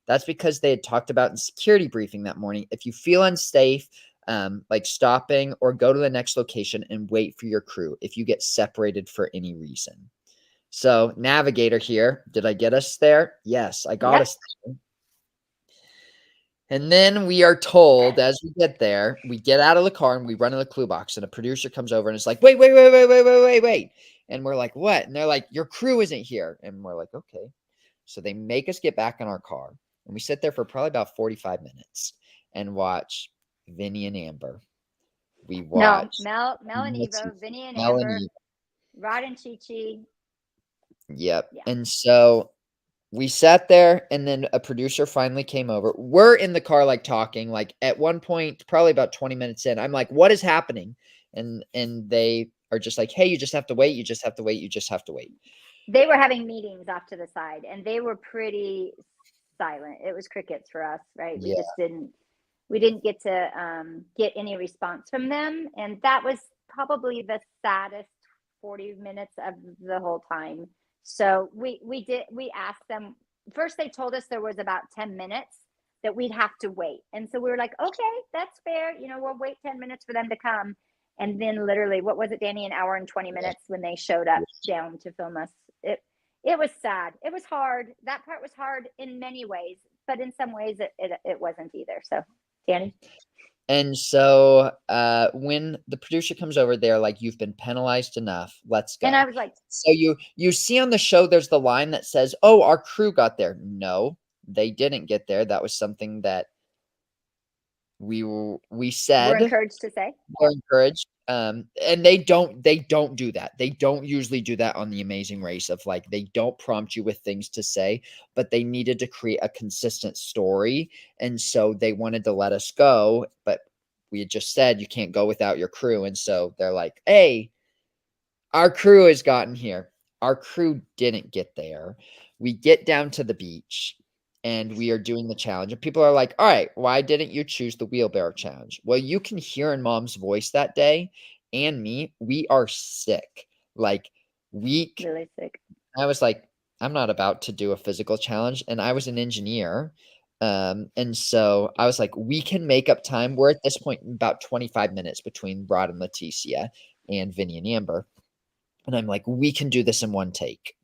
That's because they had talked about in security briefing that morning, if you feel unsafe, like stopping or go to the next location and wait for your crew if you get separated for any reason. So navigator here, did I get us there? Yes, I got us there. And then we are told as we get there, we get out of the car and we run in the clue box and a producer comes over and it's like, wait. And we're like, what? And they're like, your crew isn't here. And we're like, okay. So they make us get back in our car and we sit there for probably about 45 minutes and watch Vinny and Amber. We watched Mel and Eva, Vinny and Amber, Rod and Chi-Chi. Yep. Yeah. And so we sat there and then a producer finally came over. We're in the car, like talking, like at one point, probably about 20 minutes in, I'm like, what is happening? And they are just like, hey, you just have to wait. You just have to wait. You just have to wait. They were having meetings off to the side and they were pretty silent. It was crickets for us, right? Yeah. We didn't get to get any response from them. And that was probably the saddest 40 minutes of the whole time. So we asked them, first they told us there was about 10 minutes that we'd have to wait. And so we were like, okay, that's fair. We'll wait 10 minutes for them to come. And then literally, what was it, Danny, an hour and 20 minutes when they showed up down to film us. It was sad. It was hard. That part was hard in many ways, but in some ways it wasn't either. So Danny. And so when the producer comes over, they're like, "You've been penalized enough. Let's go." And I was like, So you see on the show, there's the line that says, "Oh, our crew got there." No, they didn't get there. That was something that we we're said. encouraged to say. We're encouraged. And they don't do that. They don't usually do that on The Amazing Race of like, they don't prompt you with things to say, but they needed to create a consistent story. And so they wanted to let us go, but we had just said you can't go without your crew. And so they're like, "Hey, our crew has gotten here." Our crew didn't get there. We get down to the beach and we are doing the challenge. And people are like, "All right, why didn't you choose the wheelbarrow challenge?" Well, you can hear in Mom's voice that day and me, we are sick. Like, weak. Really sick. I was like, I'm not about to do a physical challenge. And I was an engineer. And so I was like, we can make up time. We're at this point about 25 minutes between Rod and Leticia and Vinny and Amber. And I'm like, we can do this in one take.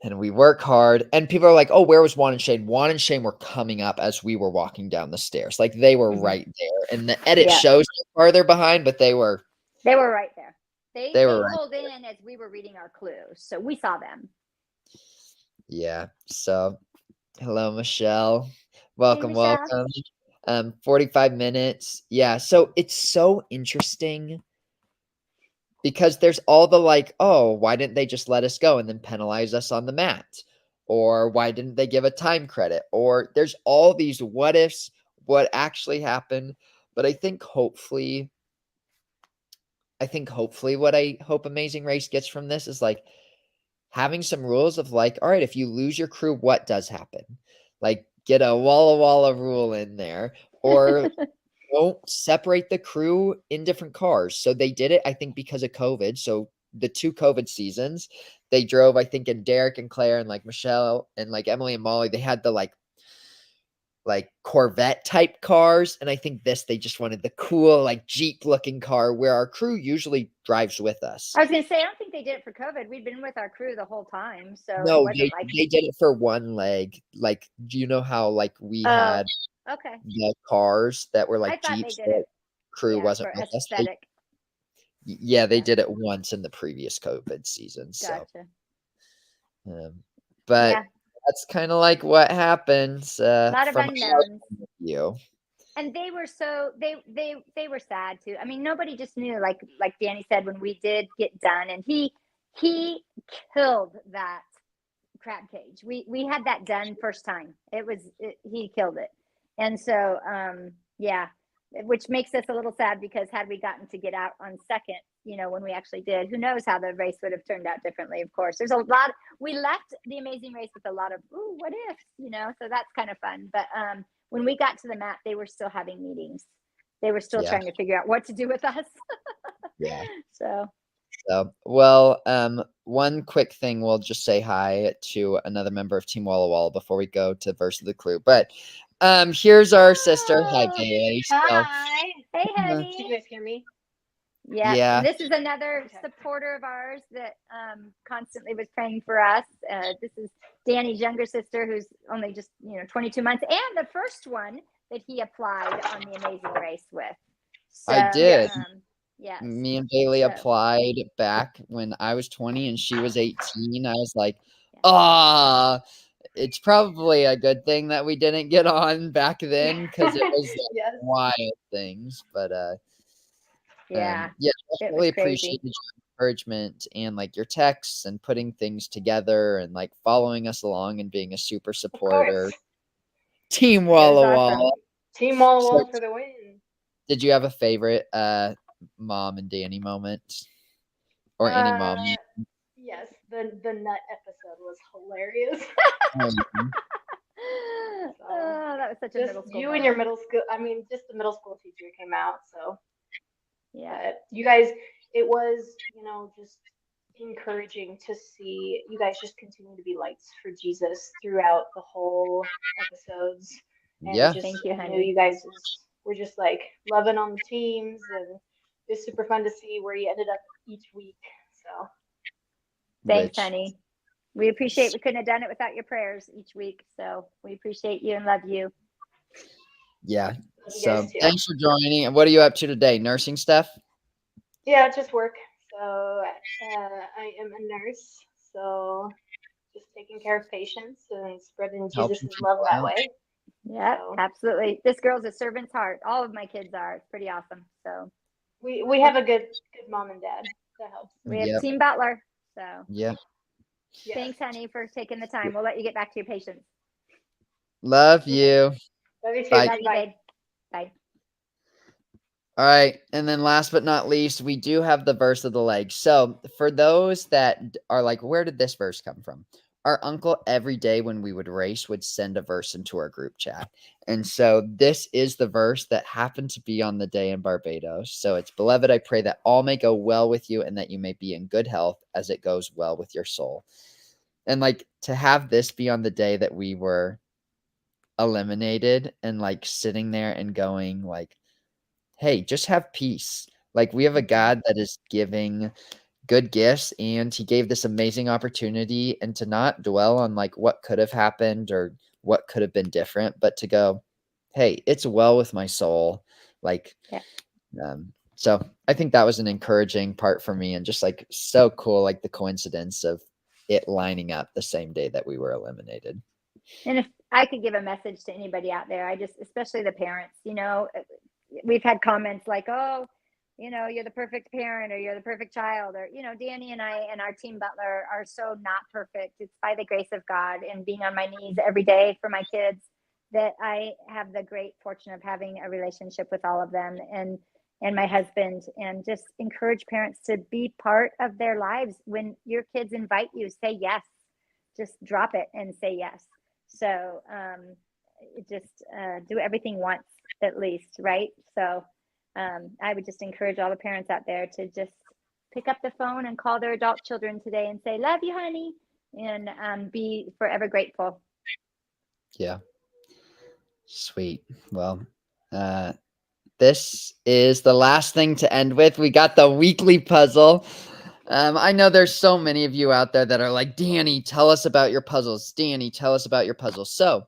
And we work hard. And people are like, "Oh, where was Juan and Shane?" Juan and Shane were coming up as we were walking down the stairs. Like, they were right there. And the edit shows farther behind, but they were right there. They were right pulled in as we were reading our clues. So we saw them. Yeah. So, hello, Michelle. Welcome, Michelle. welcome. 45 minutes. Yeah. So it's so interesting because there's all the like, "Oh, why didn't they just let us go and then penalize us on the mat?" Or why didn't they give a time credit? Or there's all these what ifs, what actually happened. But I think hopefully what I hope Amazing Race gets from this is like having some rules of like, all right, if you lose your crew, what does happen? Like, get a Walla Walla rule in there, or don't separate the crew in different cars. So they did it, I think, because of COVID. So the 2 COVID seasons, they drove, I think, in Derek and Claire and like Michelle and like Emily and Molly, they had the like Corvette type cars. And I think they just wanted the cool, like Jeep looking car where our crew usually drives with us. I was going to say, I don't think they did it for COVID. We'd been with our crew the whole time. So No, it wasn't they did it for one leg. Like, do you know how like we had the cars that were like Jeeps that crew wasn't with us? They did it once in the previous COVID season. Gotcha. So, but that's kind of like what happens. A lot of unknowns. And they were they were sad too. I mean, nobody just knew. Like Danny said, when we did get done, and he killed that crab cage. We had that done first time. He killed it, and so which makes us a little sad because had we gotten to get out on second, when we actually did, who knows how the race would have turned out differently. Of course, there's a lot. We left the Amazing Race with a lot of what ifs, so that's kind of fun. But when we got to the mat, they were still having meetings. They were still trying to figure out what to do with us. So, well, one quick thing, we'll just say hi to another member of Team Walla Walla before we go to Verse of the Crew. But here's our sister. Hi, Bailey. Hi. Hey, honey. Can you guys hear me? Yeah. And this is another supporter of ours that constantly was praying for us. This is Danny's younger sister, who's only just 22 months, and the first one that he applied on the Amazing Race with. So, I did. Yes. Me and Bailey applied back when I was 20 and she was 18. I was like, it's probably a good thing that we didn't get on back then because it was like, wild things. But definitely appreciate your encouragement and like your texts and putting things together and like following us along and being a super supporter. Team Walla Walla. Team Walla Walla for the win. Did you have a favorite Mom and Danny moment or any mom? Yes, the nut episode was hilarious. That was such a middle school. You and your middle school. I mean, just the middle school teacher came out. So but you guys, it was just encouraging to see you guys just continue to be lights for Jesus throughout the whole episodes. And thank you, honey. You guys were just like loving on the teams, and it's super fun to see where you ended up each week. So thanks, honey. We appreciate. We couldn't have done it without your prayers each week. So we appreciate you and love you. Yeah. Love you So guys too. thanks for joining. And what are you up to today? Nursing stuff? Yeah, just work. So I am a nurse, so just taking care of patients and spreading Helping Jesus' love people that out. way. Yeah, So absolutely. This girl's a servant's heart. All of my kids are. It's pretty awesome. So we have a good mom and dad. That helps. we have Yep. Team Butler. So Yep. Yes. thanks, honey, for taking the time. We'll let you get back to your patients. Love you. Love you too. Bye. Love you, Bye. babe. Bye. All right. And then last but not least, we do have the verse of the leg. So for those that are like, where did this verse come from? Our uncle every day when we would race would send a verse into our group chat. And so this is the verse that happened to be on the day in Barbados. So it's, beloved, I pray that all may go well with you and that you may be in good health as it goes well with your soul. And like to have this be on the day that we were eliminated and like sitting there and going like, hey, just have peace. Like we have a God that is giving good gifts and he gave this amazing opportunity, and to not dwell on like what could have happened or what could have been different, but to go, hey, it's well with my soul. Like, Yeah. So I think that was an encouraging part for me, and just like so cool, like the coincidence of it lining up the same day that we were eliminated. And if I could give a message to anybody out there, especially the parents, we've had comments like, oh, you're the perfect parent or you're the perfect child, or, Danny and I and our team Butler are so not perfect. It's by the grace of God and being on my knees every day for my kids that I have the great fortune of having a relationship with all of them and my husband, and just encourage parents to be part of their lives. When your kids invite you, say yes, just drop it and say yes. So just do everything once at least, right? So I would just encourage all the parents out there to just pick up the phone and call their adult children today and say, love you, honey, and be forever grateful. Yeah. Sweet. Well, this is the last thing to end with. We got the weekly puzzle. I know there's so many of you out there that are like, Danny, tell us about your puzzles. Danny, tell us about your puzzles. So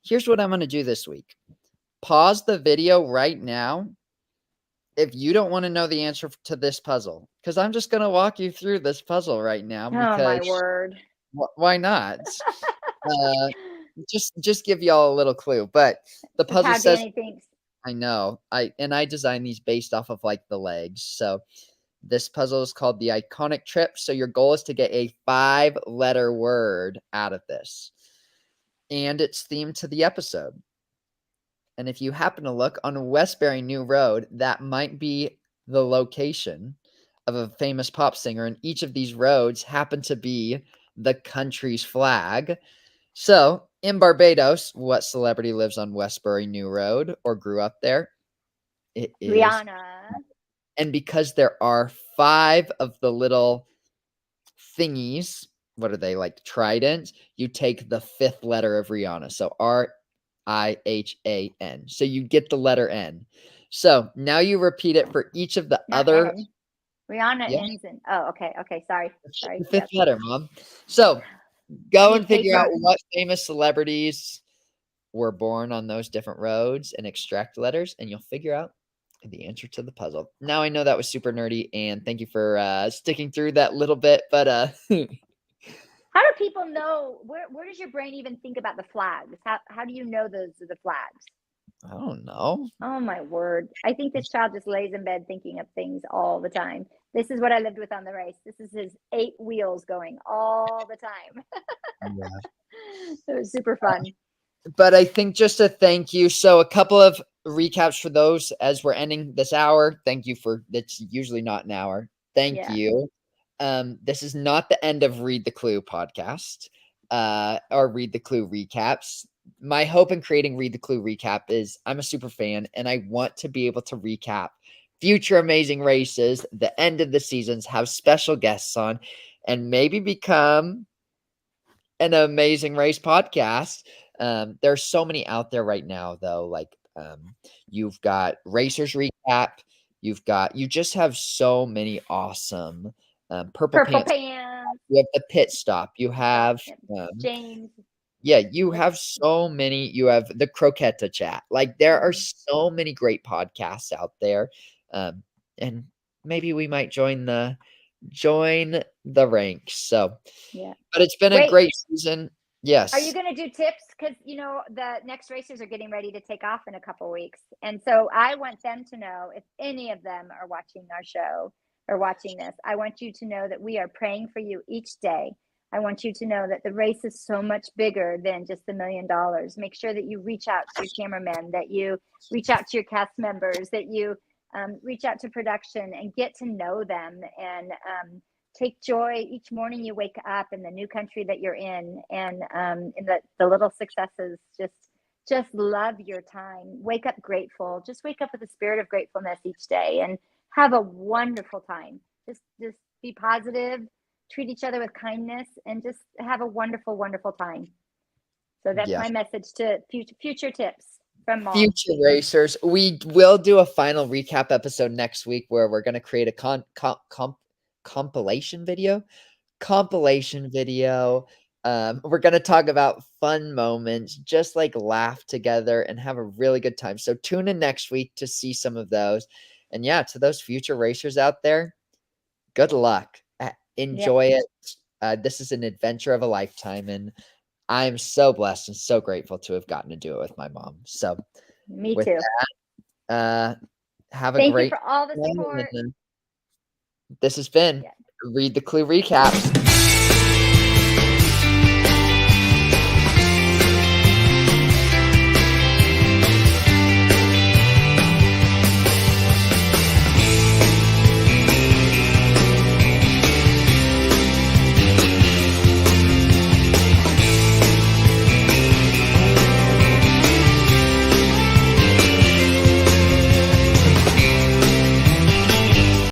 here's what I'm going to do this week. Pause the video right now if you don't want to know the answer to this puzzle, because I'm just going to walk you through this puzzle right now. Oh, my word. Why not? Just give y'all a little clue. But the puzzle says, Danny thinks. I know. I designed these based off of like the legs. So this puzzle is called the iconic trip. So your goal is to get a 5-letter word out of this. And it's themed to the episode. And if you happen to look on Westbury New Road, that might be the location of a famous pop singer. And each of these roads happen to be the country's flag. So in Barbados, what celebrity lives on Westbury New Road or grew up there? It is Rihanna. And because there are 5 of the little thingies, what are they, like tridents? You take the 5th letter of Rihanna. So RIHAN. So you get the letter N. So now you repeat it for each of the other. N. Rihanna ends in. Oh, okay. Okay. Sorry. The 5th letter, Mom. So go and figure out what famous celebrities were born on those different roads and extract letters, and you'll figure out the answer to the puzzle. Now I know that was super nerdy, and thank you for sticking through that little bit, but how do people know, where does your brain even think about the flags? How do you know those are the flags? I don't know. Oh my word. I think this child just lays in bed thinking of things all the time. This is what I lived with on the race. This is his 8 wheels going all the time. Yeah. It was super fun. But I think just a thank you. So a couple of recaps for those as we're ending this hour. Thank you for, that's usually not an hour. Thank you. This is not the end of Read the Clue podcast or Read the Clue recaps. My hope in creating Read the Clue recap is I'm a super fan and I want to be able to recap future amazing races, the end of the seasons, have special guests on, and maybe become an amazing race podcast. There's so many out there right now, though. Like you've got Racers Recap. You just have so many awesome Purple Pants. You You have the Pit Stop. You have James. Yeah, you have so many. You have the Croqueta Chat. Like there are so many great podcasts out there, and maybe we might join the ranks. So, Yeah. but it's been a Wait, great season. are you Yes. going to do tips? Because, the next racers are getting ready to take off in a couple weeks. And so I want them to know, if any of them are watching our show or watching this, I want you to know that we are praying for you each day. I want you to know that the race is so much bigger than just $1 million. Make sure that you reach out to your cameramen, that you reach out to your cast members, that you reach out to production and get to know them, and take joy each morning you wake up in the new country that you're in, and in the little successes. Just love your time. Wake up grateful. Just wake up with a spirit of gratefulness each day and have a wonderful time. Just be positive, treat each other with kindness, and just have a wonderful, wonderful time. So that's Yeah. my message to future tips from Mom. Future racers. We will do a final recap episode next week where we're going to create a compilation video. We're going to talk about fun moments, just like laugh together and have a really good time. So tune in next week to see some of those. And yeah, to those future racers out there, good luck. Enjoy it. This is an adventure of a lifetime, and I'm so blessed and so grateful to have gotten to do it with my mom. So Me with too. that, have a Thank great you for all the one, support. and this has been Read the Clue Recaps.